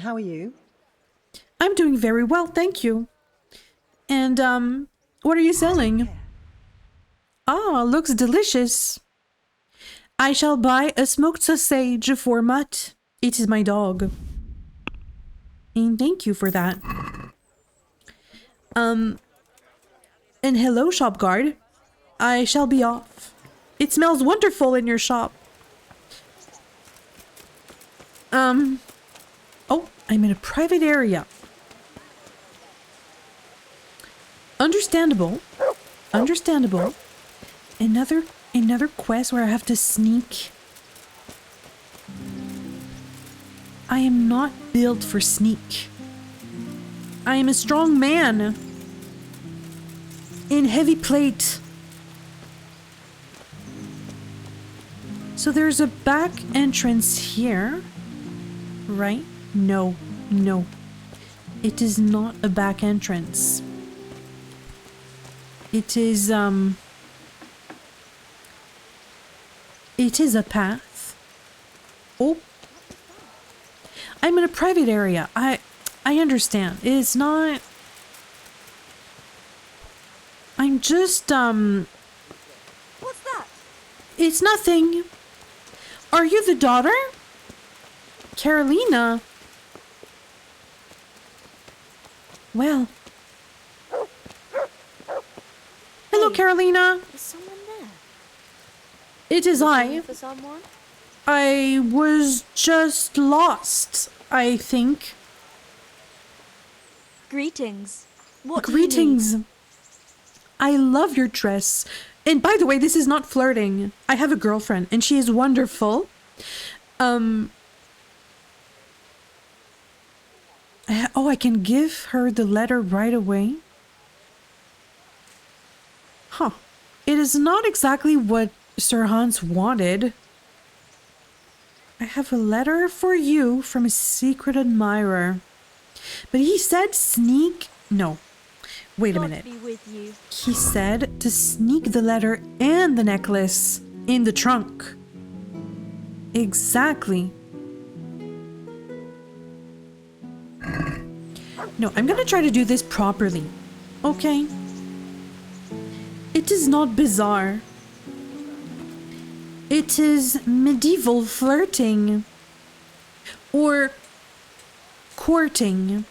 How are you? I'm doing very well, thank you. And, what are you selling? Ah, looks delicious. I shall buy a smoked sausage for Mutt. It is my dog. And thank you for that. And hello, shop guard. I shall be off. It smells wonderful in your shop. Oh, I'm in a private area. Understandable. Understandable. Another quest where I have to sneak. I am not built for sneak. I am a strong man. In heavy plate. So there's a back entrance here. Right? No. No. It is not a back entrance. It is, it is a path. Oh. I'm in a private area. I understand. It's not... I'm just, What's that? It's nothing. Are you the daughter? Carolina? Well. Hello, Carolina. Is someone there? It is I. For someone? I was just lost, I think. Greetings. What do you Greetings. need? I love your dress. And by the way, this is not flirting. I have a girlfriend and she is wonderful. Oh, I can give her the letter right away. Huh. It is not exactly what Sir Hans wanted. I have a letter for you from a secret admirer. But he said sneak... No. Wait a minute. Be with you. He said to sneak the letter and the necklace in the trunk. Exactly. No, I'm gonna try to do this properly. Okay? It is not bizarre. It is medieval flirting. Or courting.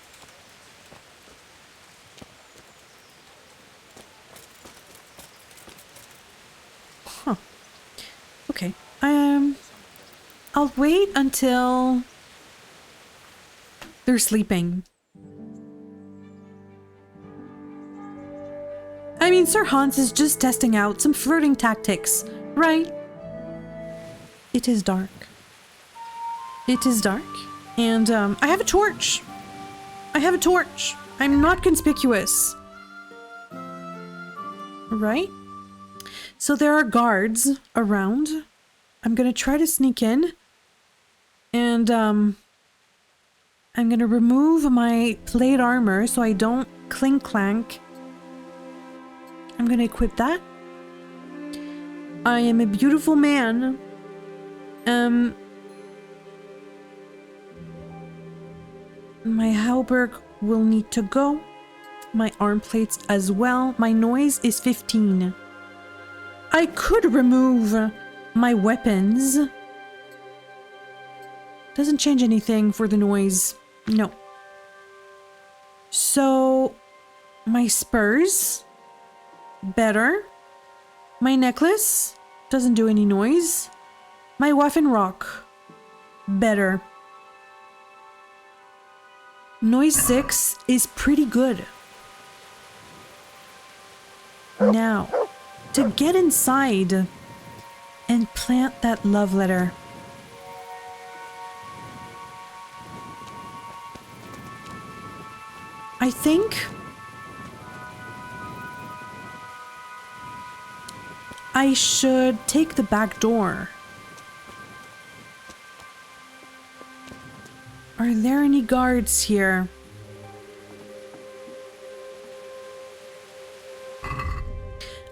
Huh. Okay. I'll wait until they're sleeping. I mean, Sir Hans is just testing out some flirting tactics, right? It is dark. It is dark. And, I have a torch. I have a torch. I'm not conspicuous. Right? So there are guards around. I'm gonna try to sneak in. And, I'm gonna remove my plate armor so I don't clink clank. I'm gonna equip that. I am a beautiful man. My halberd will need to go. My arm plates as well. My noise is 15. I could remove my weapons. Doesn't change anything for the noise. No. So, my spurs? Better. My necklace? Doesn't do any noise. My waffen rock? Better. Noise 6 is pretty good. Now, to get inside and plant that love letter. I think I should take the back door. Are there any guards here?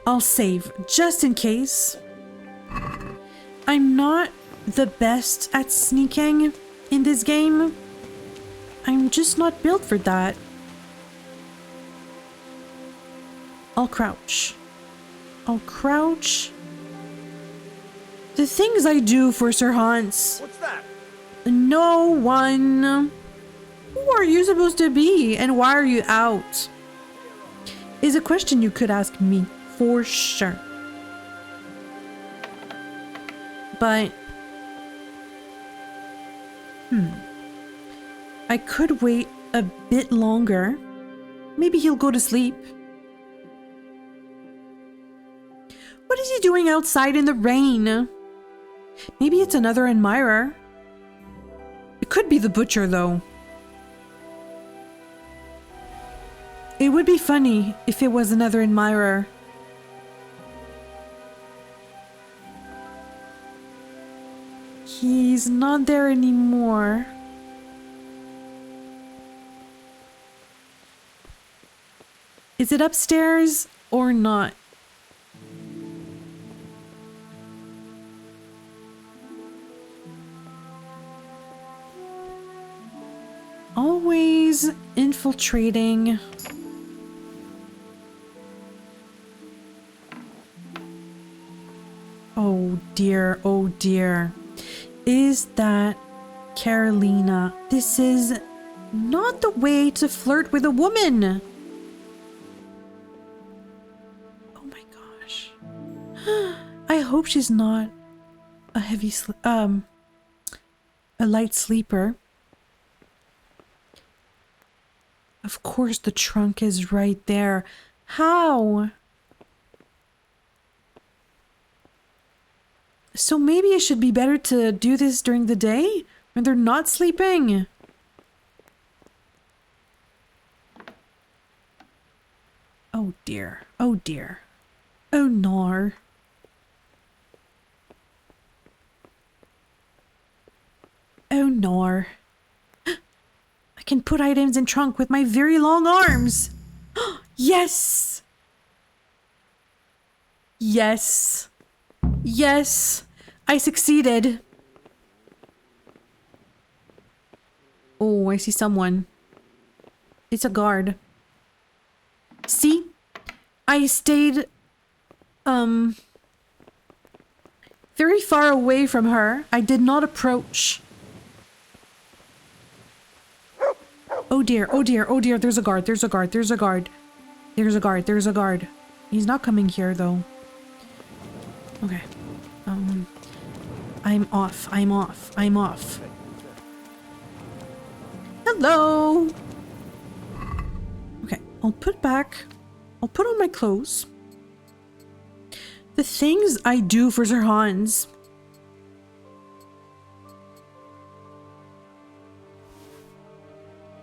I'll save just in case. I'm not the best at sneaking in this game. I'm just not built for that. I'll crouch. I'll crouch. The things I do for Sir Hans. What's that? No one. Who are you supposed to be and why are you out? Is a question you could ask me for sure. But I could wait a bit longer. Maybe he'll go to sleep. What is he doing outside in the rain? Maybe it's another admirer. It could be the butcher, though. It would be funny if it was another admirer. He's not there anymore. Is it upstairs or not? Always infiltrating. Oh dear, oh dear. Is that Carolina? This is not the way to flirt with a woman. Oh my gosh. I hope she's not a heavy a light sleeper. Of course the trunk is right there. How? So maybe it should be better to do this during the day when they're not sleeping. Oh dear. Oh dear. Oh no. Oh no. I can put items in trunk with my very long arms. Yes. Yes. Yes. I succeeded. Oh, I see someone. It's a guard. See? I stayed very far away from her. I did not approach. Oh dear, oh dear, oh dear, there's a guard, there's a guard, there's a guard. There's a guard, there's a guard. He's not coming here though. Okay. I'm off, I'm off, I'm off. Hello! Okay, I'll put on my clothes. The things I do for Sir Hans.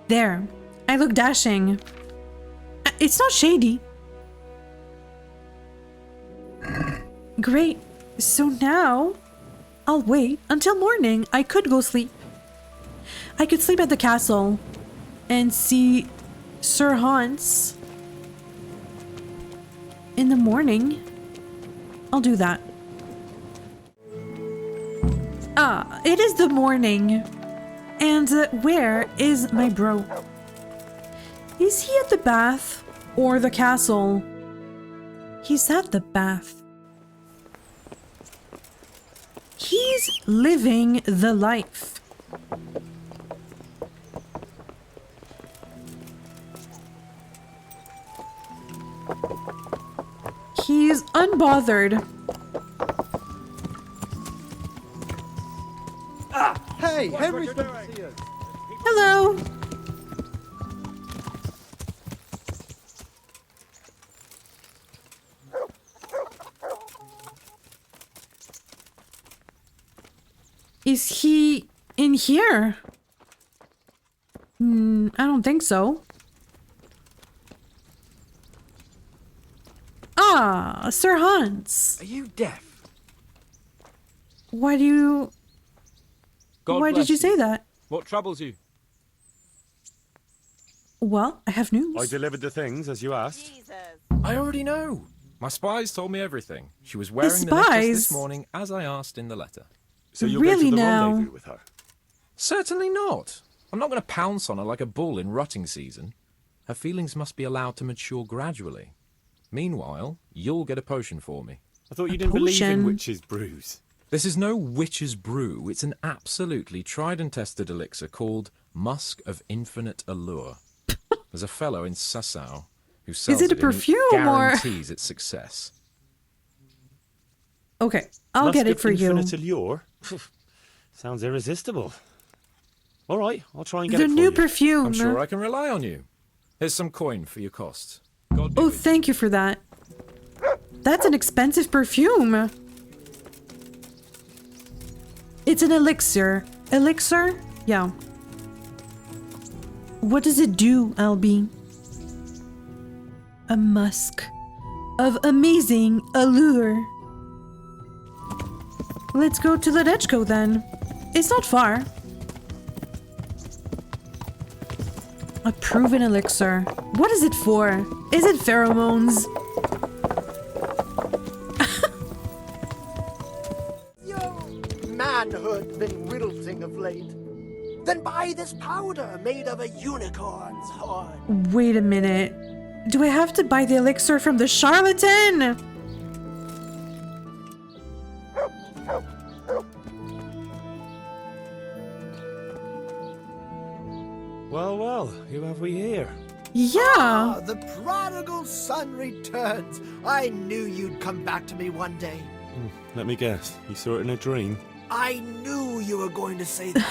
There. I look dashing. It's not shady. Great. So now, I'll wait until morning. I could go sleep. I could sleep at the castle and see Sir Hans in the morning. I'll do that. Ah, it is the morning. And where is my bro? Is he at the bath or the castle? He's at the bath. He's living the life. not bothered. Hey, Henry's been to see us. Hello. Is he in here? I don't think so. Ah, Sir Hans. Are you deaf? Why do you... God Why bless did you say that? What troubles you? Well, I have news. I delivered the things as you asked. I already know. My spies told me everything. She was wearing the spies? necklace this morning, as I asked in the letter. So you'll Really go to the now? rendezvous with her? Certainly not. I'm not going to pounce on her like a bull in rutting season. Her feelings must be allowed to mature gradually. Meanwhile, you'll get a potion for me. I thought you didn't believe in witches' brews. This is no witch's brew. It's an absolutely tried and tested elixir called Musk of Infinite Allure. There's a fellow in Sasau who sells it a and perfume or- guarantees its success. Okay, I'll get it for you. Infinite allure? Sounds irresistible. All right, I'll try and get The it for new you. perfume. I'm sure I can rely on you. Here's some coin for your costs. Oh, thank you for that. That's an expensive perfume. It's an elixir. Elixir? Yeah. What does it do, Albie? A musk of amazing allure. Let's go to Ledechko then. It's not far. A proven elixir. What is it for? Is it pheromones? Your manhood been wilting of late. Then buy this powder made of a unicorn's horn. Wait a minute. Do I have to buy the elixir from the charlatan? Well, well, who have we here? Yeah. Ah, the prodigal son returns. I knew you'd come back to me one day. Let me guess, you saw it in a dream? I knew you were going to say that.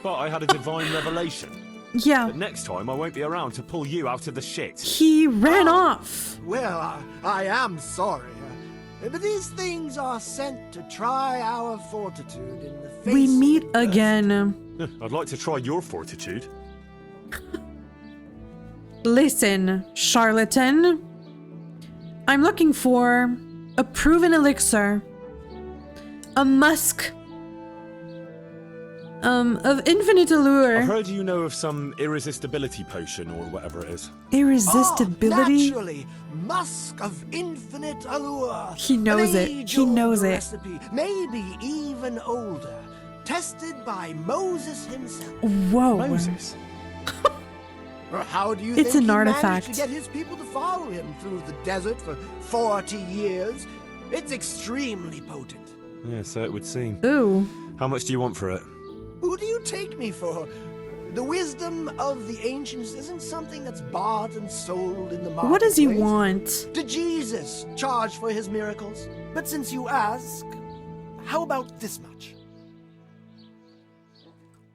But I had a divine revelation. Yeah. But next time I won't be around to pull you out of the shit. He ran off. Well, I am sorry. But these things are sent to try our fortitude in the face We of meet adversity. again. I'd like to try your fortitude. Listen, charlatan. I'm looking for a proven elixir. A musk. Of infinite allure. I heard you know of some irresistibility potion or whatever it is. Irresistibility? Naturally, musk of infinite allure. He knows An it. He age-old knows it. Recipe, maybe even older. Tested by Moses himself. Whoa. Moses? Or how do you It's think an he artifact. managed to get his people to follow him through the desert for 40 years? It's extremely potent. Yeah, so it would seem. Ooh. How much do you want for it? Who do you take me for? The wisdom of the ancients isn't something that's bought and sold in the marketplace. What does he want? Did Jesus charge for his miracles? But since you ask, how about this much?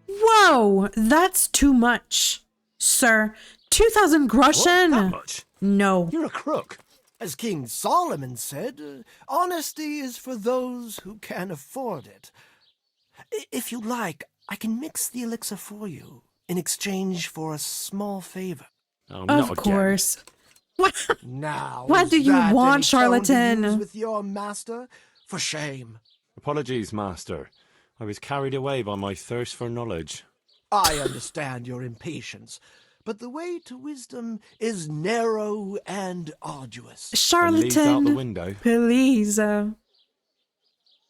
Whoa, that's too much. Sir, 2,000 groschen? What? That much? No. You're a crook. As King Solomon said, honesty is for those who can afford it. If you like, I can mix the elixir for you in exchange for a small favor. Oh, Of course. What? Now, What is do you that want, any tone to charlatan? use with your master? For shame. Apologies, master. I was carried away by my thirst for knowledge. I understand your impatience, but the way to wisdom is narrow and arduous. Charlatan, please.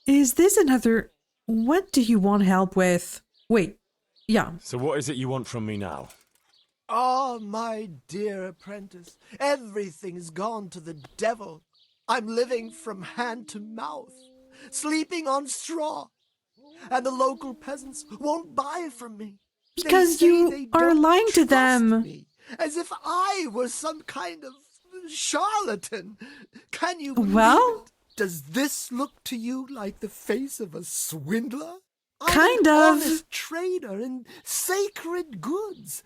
Is this another... What do you want help with? Wait, yeah. So what is it you want from me now? Ah, my dear apprentice, everything's gone to the devil. I'm living from hand to mouth, sleeping on straw, and the local peasants won't buy from me. Because you are lying to them. Me, as if I were some kind of Charlatan! Can you believe Well? it? Does this look to you like the face of a swindler? Kind I'm an of. honest trader in sacred goods,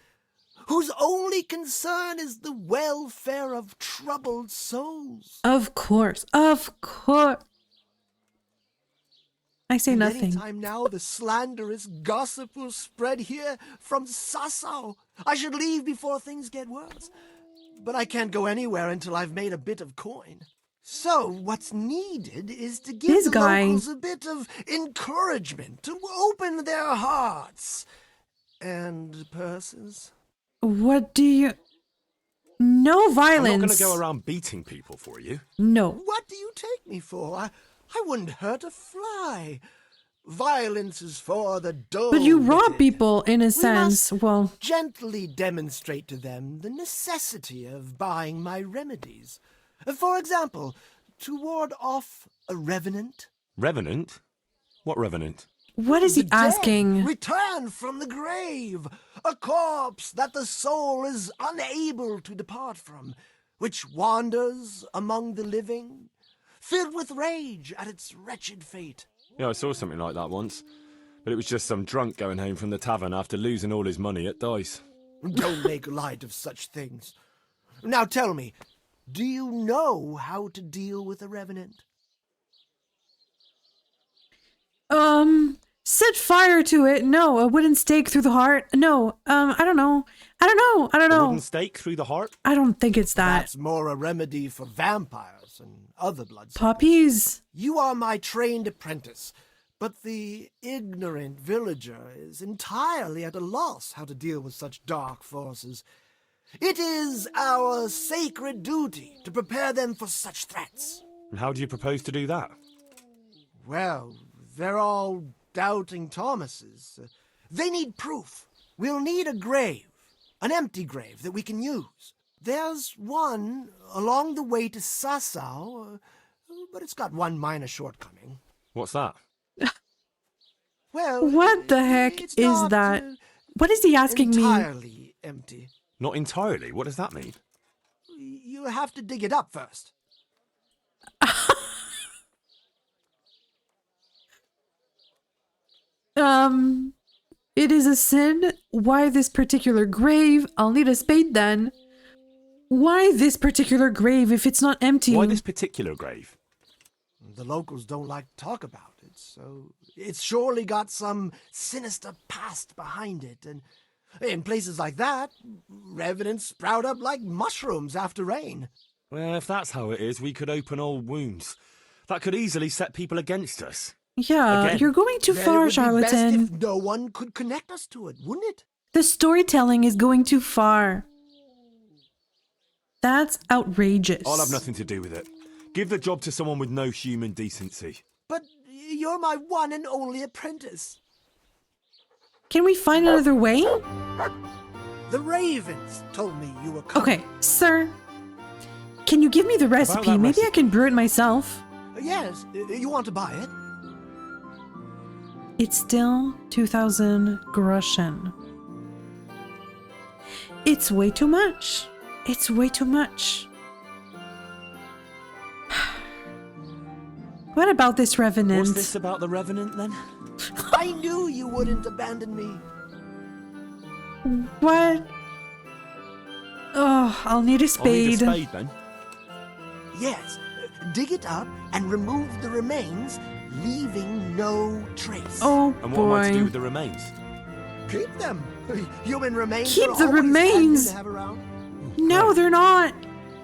whose only concern is the welfare of troubled souls. Of course. Of course. I say nothing. Any time now the slanderous gossip will spread here from Sasau. I should leave before things get worse. But I can't go anywhere until I've made a bit of coin. So what's needed is to give the locals a bit of encouragement, to open their hearts and purses. What do you... No violence. I'm not going to go around beating people for you. No. What do you take me for? I wouldn't hurt a fly. Violence is for the dull. But you rob people in a We sense. must Well, gently demonstrate to them the necessity of buying my remedies. For example, to ward off a revenant. Revenant? What revenant? what is he The dead asking? return from the grave, a corpse that the soul is unable to depart from, which wanders among the living, filled with rage at its wretched fate. Yeah, I saw something like that once. But it was just some drunk going home from the tavern after losing all his money at dice. Don't make light of such things. Now tell me, do you know how to deal with a revenant? Set fire to it. No, a wooden stake through the heart. No, I don't know. I don't A know. wooden stake through the heart? I don't think it's that. That's more a remedy for vampires and other blood. Puppies. You are my trained apprentice, but the ignorant villager is entirely at a loss how to deal with such dark forces. It is our sacred duty to prepare them for such threats. And how do you propose to do that? Well, they're all doubting Thomases. They need proof. We'll need a grave, an empty grave that we can use. There's one along the way to Sasau, but it's got one minor shortcoming. What's that? Well, What the heck it's is not, that? What is he asking me? entirely empty. Not entirely. What does that mean? You have to dig it up first. It is a sin. Why this particular grave? I'll need a spade then. Why this particular grave if it's not empty? Why this particular grave? The locals don't like to talk about it, so it's surely got some sinister past behind it. And in places like that, revenants sprout up like mushrooms after rain. Well, if that's how it is, we could open old wounds. That could easily set people against us. Yeah, Again. you're going too Then far, it would be best charlatan. if no one could connect us to it, wouldn't it? The storytelling is going too far. That's outrageous. I'll have nothing to do with it. Give the job to someone with no human decency. But you're my one and only apprentice. Can we find another way? The ravens told me you were coming. Okay, sir. Can you give me the recipe? that Maybe I recipe? can brew it myself. Yes, you want to buy it? It's still 2,000 groschen. It's way too much. It's way too much. What about this revenant? What's this about the revenant then? I knew you wouldn't abandon me. What? Oh, I'll need a I'll spade. need a spade then. Yes, dig it up and remove the remains, leaving no trace. Oh And what am I to do boy. with the remains? Keep them. Human remains Keep are the always handy remains. to have around. No, they're not.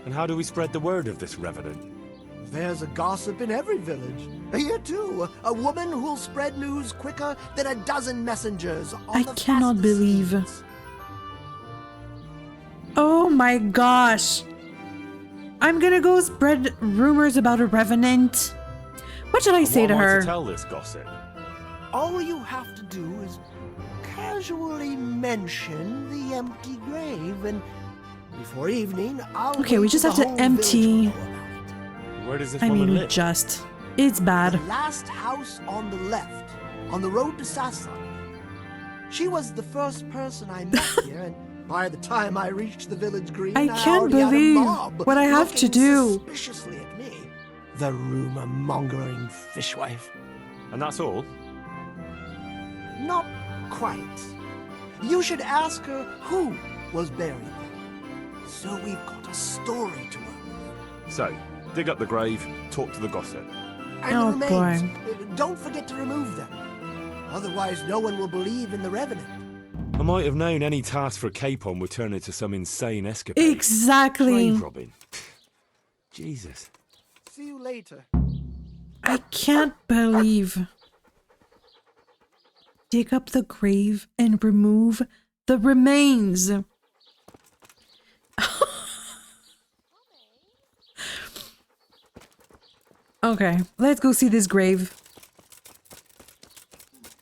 And how do we spread the word of this revenant? There's a gossip in every village. Here too, a woman who'll spread news quicker than a dozen messengers on I the cannot fastest believe. seas. Oh my gosh. I'm gonna go spread rumors about a revenant. What should I say What to am I her? to tell this gossip? All you have to do is casually mention the empty grave, and before evening, I'll Okay, we wait just till have the to whole village will empty. know about it. Where does this I woman mean, live? just. It's bad. The last house on the left, on the road to Sasa. She was the first person I met here, and By the time I reached the village green, I can't already had a believe mob what I have to looking do. suspiciously at me. The rumor-mongering fishwife. And that's all? Not quite. You should ask her who was buried there. So we've got a story to work with. So, dig up the grave, talk to the gossip. And Oh, the boy. remains. Don't forget to remove them. Otherwise, no one will believe in the Revenant. I might have known any task for Capon would turn into some insane escapade. Exactly. Grave robbing. Jesus. See you later. I can't believe. Dig up the grave and remove the remains. Okay, let's go see this grave.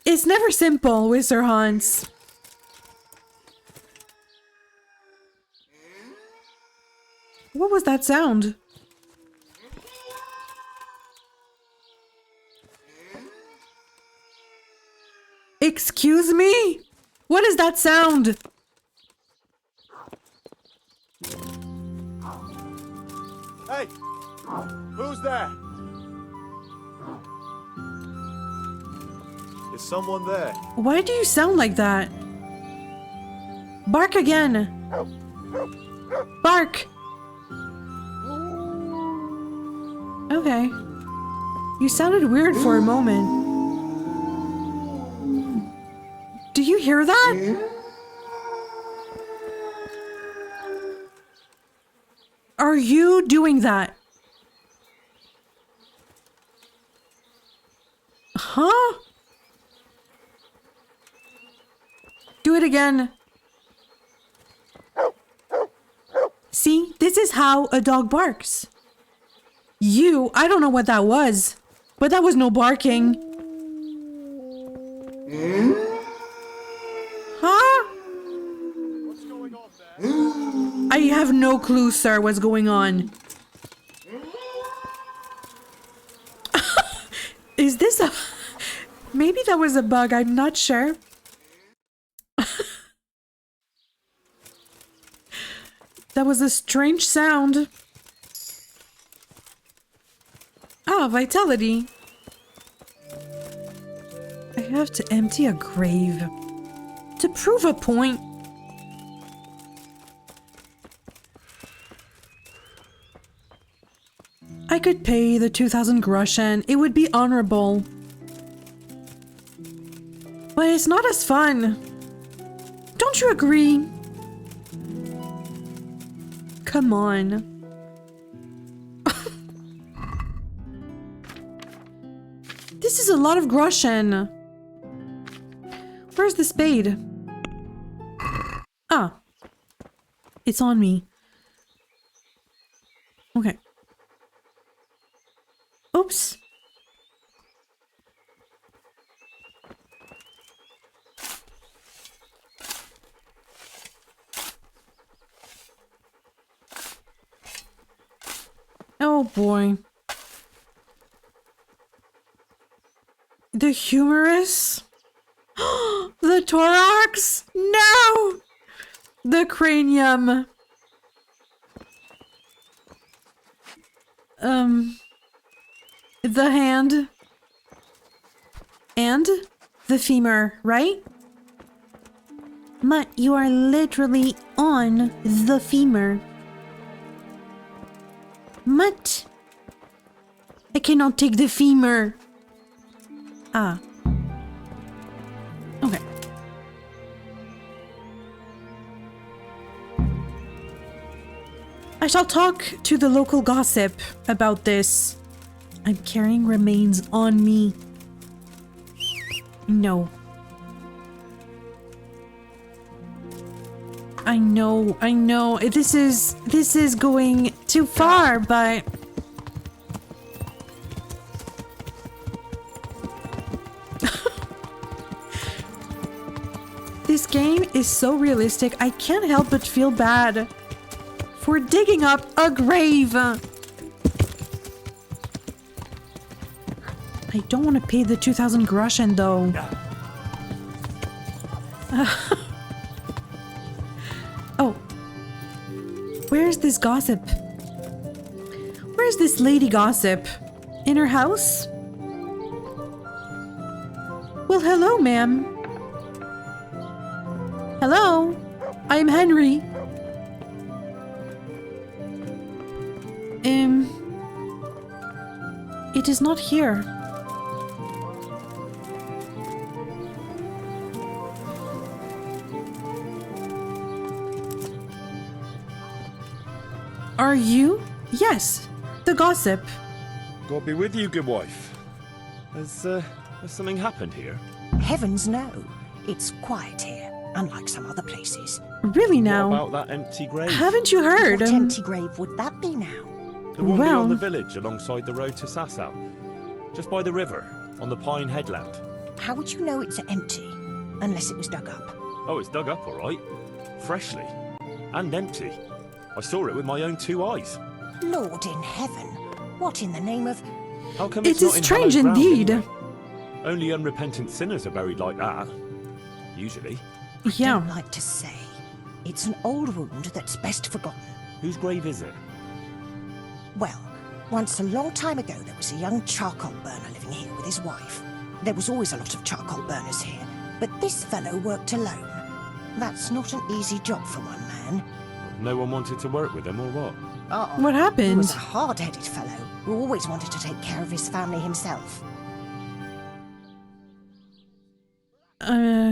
It's never simple with Sir Hans. What was that sound? Excuse me? What is that sound? Hey! Who's there? Is someone there? Why do you sound like that? Bark again. Bark. Okay. You sounded weird for a moment. Do you hear that? Are you doing that? Huh? Do it again. See, this is how a dog barks. I don't know what that was, but that was no barking. Huh? What's going on there? I have no clue, sir, what's going on. Is this a... Maybe that was a bug, I'm not sure. That was a strange sound. Ah, vitality. I have to empty a grave to prove a point. I could pay the 2,000 groschen. It would be honorable. But it's not as fun. Don't you agree? Come on. This is a lot of groschen. Where's the spade? Ah. It's on me. Okay. Oops. Oh boy. The humerus? The thorax? No! The cranium. The hand. And the femur, right? Mutt, you are literally on the femur. Mutt. I cannot take the femur. Ah. Okay. I shall talk to the local gossip about this. I'm carrying remains on me. No. I know. This is going too far, but... This game is so realistic, I can't help but feel bad for digging up a grave. I don't want to pay the 2,000 groschen though. Where's this gossip? Where's this lady gossip? In her house? Well, hello, ma'am. Hello, I'm Henry. It is not here. Are you? Yes, the gossip. God be with you, good wife. Has something happened here? Heavens no. It's quiet here, unlike some other places. Really now? What about that empty grave? Haven't you heard? What empty grave would that be now? The one beyond the village, alongside the road to Sasau. Just by the river, on the Pine Headland. How would you know it's empty? Unless it was dug up. Oh, it's dug up, all right. Freshly. And empty. I saw it with my own 2 eyes. Lord in heaven, what in the name of... How come It it's not is in strange hallowed ground, indeed. anyway? Only unrepentant sinners are buried like that. Usually. I don't like to say. It's an old wound that's best forgotten. Whose grave is it? Well, once a long time ago there was a young charcoal burner living here with his wife. There was always a lot of charcoal burners here, but this fellow worked alone. That's not an easy job for one man. No one wanted to work with him, or what? What happened? He was a hard-headed fellow who always wanted to take care of his family himself.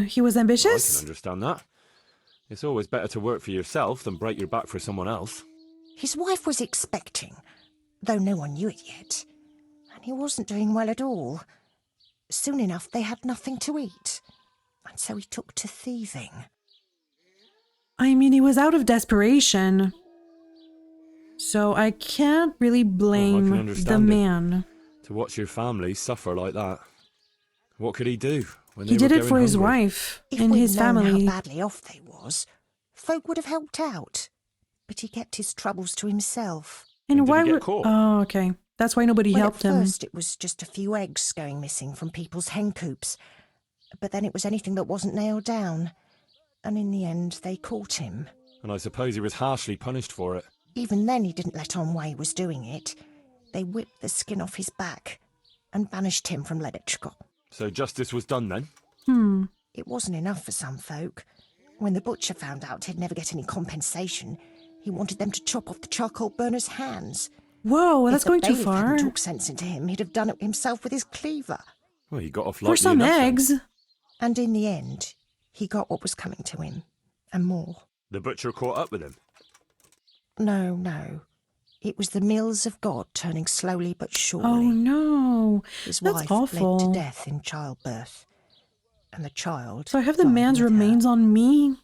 He was ambitious? I can understand that. It's always better to work for yourself than break your back for someone else. His wife was expecting, though no one knew it yet. And he wasn't doing well at all. Soon enough, they had nothing to eat. And so he took to thieving. I mean, he was out of desperation. So I can't really blame the man. To watch your family suffer like that. What could he do? He did it for his wife and his family. If we'd known how badly off they was, folk would have helped out. But he kept his troubles to himself. And why would... Oh, okay. That's why nobody helped him. At first it was just a few eggs going missing from people's hen coops. But then it was anything that wasn't nailed down. And in the end, they caught him. And I suppose he was harshly punished for it. Even then he didn't let on why he was doing it. They whipped the skin off his back and banished him from Leditchko. So justice was done then? It wasn't enough for some folk. When the butcher found out he'd never get any compensation, he wanted them to chop off the charcoal burner's hands. Whoa, that's going too If the bailiff far. hadn't talked sense into him, he'd have done it himself with his cleaver. Well, he got off For some eggs. And in the end, he got what was coming to him, and more. The butcher caught up with him? No. It was the mills of God turning slowly but surely. Oh no, His that's wife awful. bled to death in childbirth. And the child... So I have the man's remains on me?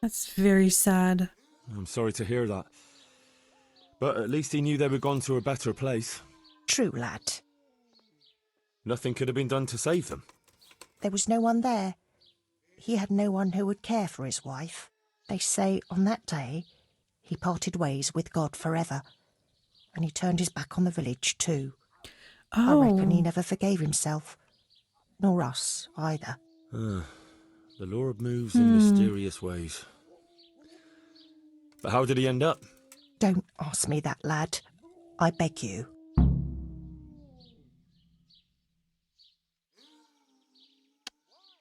That's very sad. I'm sorry to hear that. But at least he knew they were gone to a better place. True, lad. Nothing could have been done to save them. There was no one there. He had no one who would care for his wife. They say on that day, he parted ways with God forever. And he turned his back on the village too. I reckon he never forgave himself. Nor us, either. The Lord moves in mysterious ways. But how did he end up? Don't ask me that, lad. I beg you.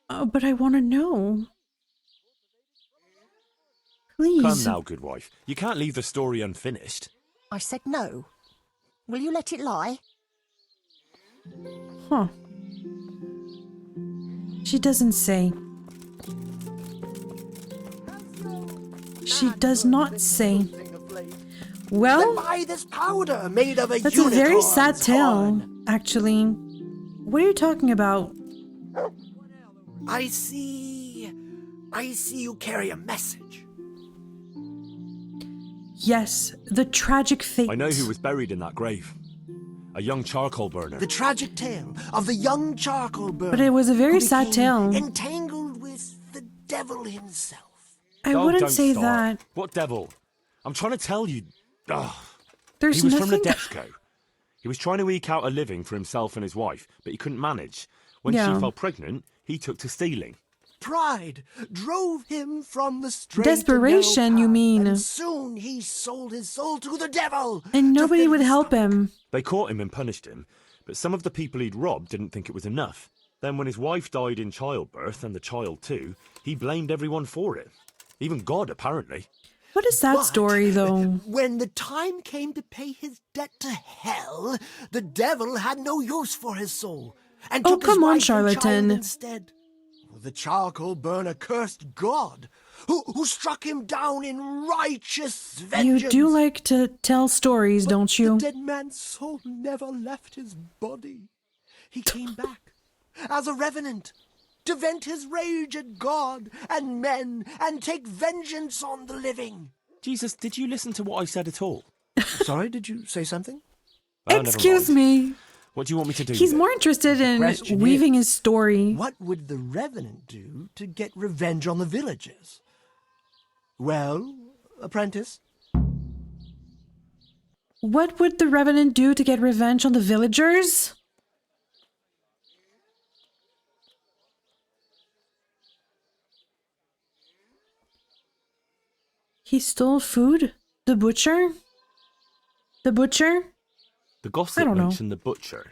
Oh, but I want to know. Please. Come now, good wife. You can't leave the story unfinished. I said no. Will you let it lie? Huh. She doesn't say. She does not say. Well, buy this powder made of a that's a very sad unicorn's tale, horn. actually. What are you talking about? I see you carry a message. Yes, the tragic fate. I know who was buried in that grave. A young charcoal burner. The tragic tale of the young charcoal burner. But it was a very who sad became tale. Entangled with the devil himself. I wouldn't don't say start. that. What devil? I'm trying to tell you. There's he was nothing... from Ledetchko. He was trying to eke out a living for himself and his wife, but he couldn't manage. When Yeah. she fell pregnant, he took to stealing. pride drove him from the straight Desperation, and narrow you path, mean? And soon he sold his soul to the devil. And nobody would help him. They caught him and punished him, but some of the people he'd robbed didn't think it was enough. Then when his wife died in childbirth, and the child too, he blamed everyone for it. Even God, apparently. What is that story, though? When the time came to pay his debt to hell, the devil had no use for his soul. And Oh, took his come on, wife and child charlatan. instead. The charcoal burner cursed God, who struck him down in righteous vengeance. You do like to tell stories, don't you? The dead man's soul never left his body. He came back as a revenant to vent his rage at God and men and take vengeance on the living. Jesus, did you listen to what I said at all? Sorry, did you say something? Oh, Excuse me. What do you want me to do? He's then? more interested in Question weaving is, his story. What would the revenant do to get revenge on the villagers? Well, apprentice? What would the Revenant do to get revenge on the villagers? He stole food? The butcher? The butcher? The I gossip don't know. mentioned the butcher.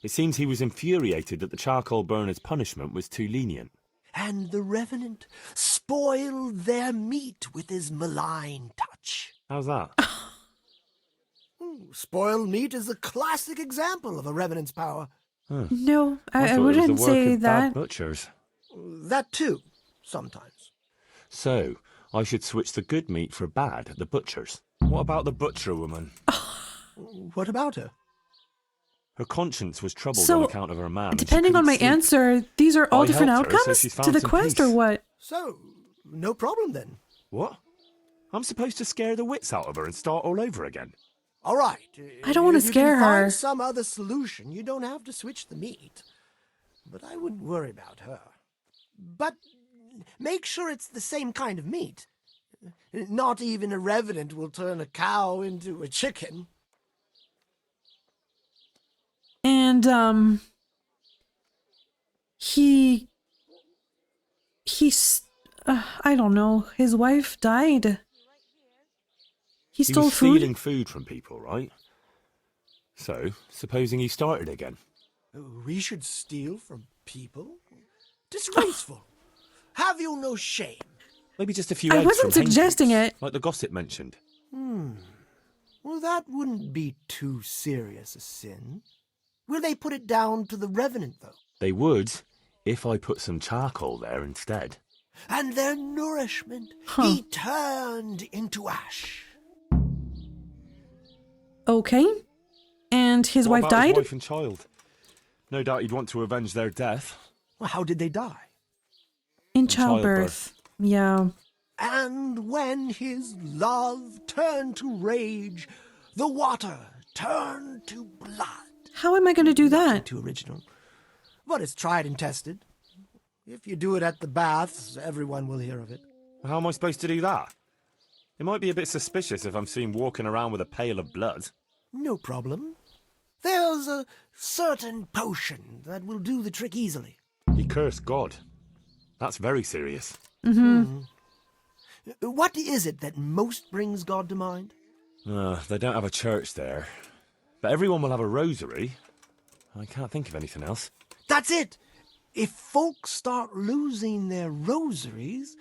It seems he was infuriated that the charcoal burner's punishment was too lenient. And the revenant spoiled their meat with his malign touch. How's that? Spoiled meat is a classic example of a revenant's power. Huh. No, I thought it was wouldn't the work say of bad that. butchers. That too, sometimes. So, I should switch the good meat for bad at the butcher's. What about the butcher woman? What about her? Her conscience was troubled So, on account of her man. and she Depending on couldn't my sleep. answer, these are all I different helped her, so outcomes she's to found the some quest, peace. or what? So, no problem then. What? I'm supposed to scare the wits out of her and start all over again? All right. I don't want to If you scare can her. Find some other solution. You don't have to switch the meat. But I wouldn't worry about her. But make sure it's the same kind of meat. Not even a revenant will turn a cow into a chicken. And, I don't know, his wife died. He stole was food? stealing food from people, right? So, supposing he started again. We should steal from people? Disgraceful. Have you no shame? Maybe just a few I eggs wasn't from hen suggesting coops, it. like the gossip mentioned. Well, that wouldn't be too serious a sin. Will they put it down to the revenant, though? They would, if I put some charcoal there instead. And their nourishment he turned into ash. Okay. And his What wife about his died? wife and child? No doubt he'd want to avenge their death. Well, how did they die? In childbirth. Yeah. And when his love turned to rage, the water turned to blood. How am I going to do that? Too original. But it's tried and tested. If you do it at the baths, everyone will hear of it. How am I supposed to do that? It might be a bit suspicious if I'm seen walking around with a pail of blood. No problem. There's a certain potion that will do the trick easily. He cursed God. That's very serious. Mm-hmm. What is it that most brings God to mind? They don't have a church there. But everyone will have a rosary. I can't think of anything else. That's it! If folks start losing their rosaries,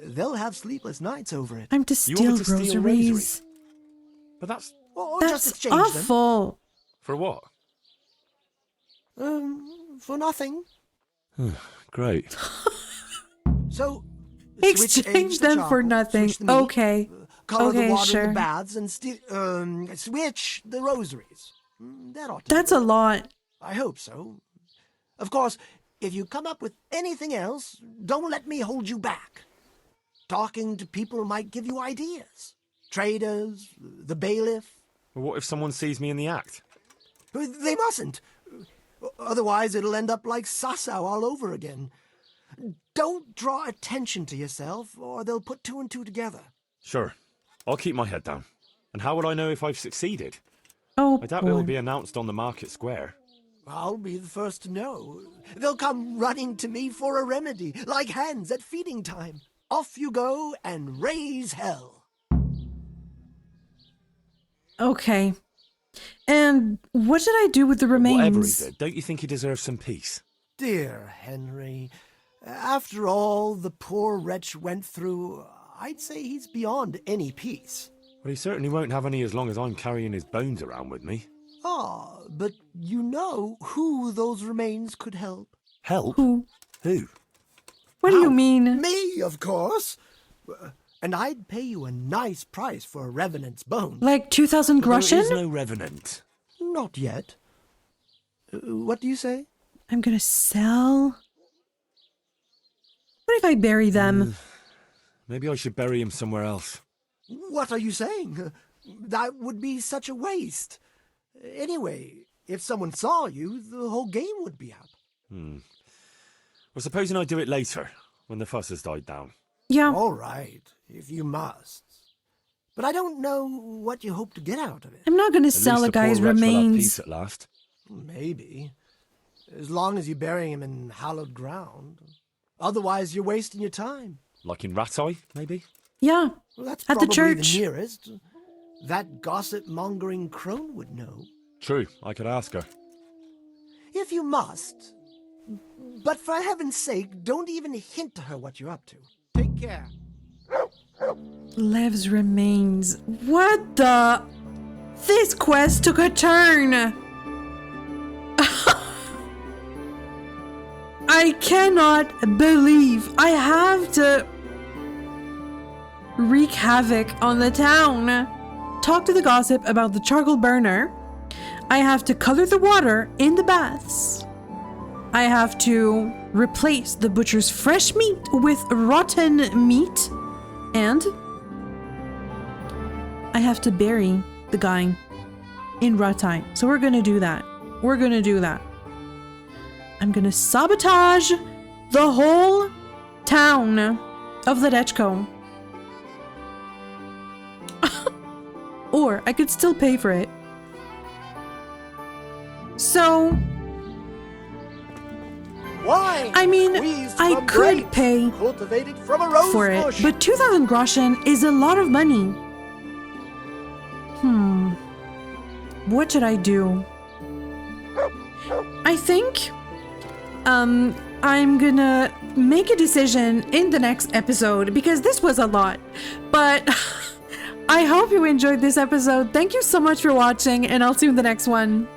they'll have sleepless nights over it. I'm to steal rosaries. But that's... Or That's just exchange them. awful. For what? For nothing. Great. So, Exchange them for nothing. Okay. Color the Okay, water in sure. the baths and switch the rosaries. That ought to That's a lot. I hope so. Of course, if you come up with anything else, don't let me hold you back. Talking to people might give you ideas. Traders, the bailiff. What if someone sees me in the act? They mustn't. Otherwise, it'll end up like Sasau all over again. Don't draw attention to yourself, or they'll put two and two together. Sure. I'll keep my head down. And how will I know if I've succeeded? Oh, I doubt boy. it'll be announced on the market square. I'll be the first to know. They'll come running to me for a remedy, like hens at feeding time. Off you go and raise hell. Okay. And what should I do with the remains? Whatever he did, don't you think he deserves some peace? Dear Henry, after all the poor wretch went through, I'd say he's beyond any peace. Well, he certainly won't have any as long as I'm carrying his bones around with me. Ah, but you know who those remains could help? Help? Who? Who? What do you mean? Me, of course. And I'd pay you a nice price for a revenant's bones. Like 2,000 groschen? There is no revenant. Not yet. What do you say? I'm gonna sell. What if I bury them? Maybe I should bury him somewhere else. What are you saying? That would be such a waste. Anyway, if someone saw you, the whole game would be up. Well, supposing I do it later, when the fuss has died down. Yeah. All right, if you must. But I don't know what you hope to get out of it. I'm not gonna sell a guy's remains. Peace at last. Maybe. As long as you bury him in hallowed ground. Otherwise, you're wasting your time. Like in Ratai, maybe? Yeah. Well, that's at the probably church. the nearest. That gossip-mongering crone would know. True, I could ask her. If you must. But for heaven's sake, don't even hint to her what you're up to. Take care. Lev's remains. What the? This quest took a turn. I cannot believe I have to wreak havoc on the town. Talk to the gossip about the charcoal burner. I have to color the water in the baths. I have to replace the butcher's fresh meat with rotten meat. And I have to bury the guy in Ratai. So we're gonna do that. We're gonna do that. I'm gonna sabotage the whole town of Ledechko. Or I could still pay for it. So Wine, I mean, squeezed I from could grapes, pay cultivated from a rose for it, bush. but 2,000 groschen is a lot of money. What should I do? I think I'm gonna make a decision in the next episode because this was a lot. But I hope you enjoyed this episode. Thank you so much for watching, and I'll see you in the next one.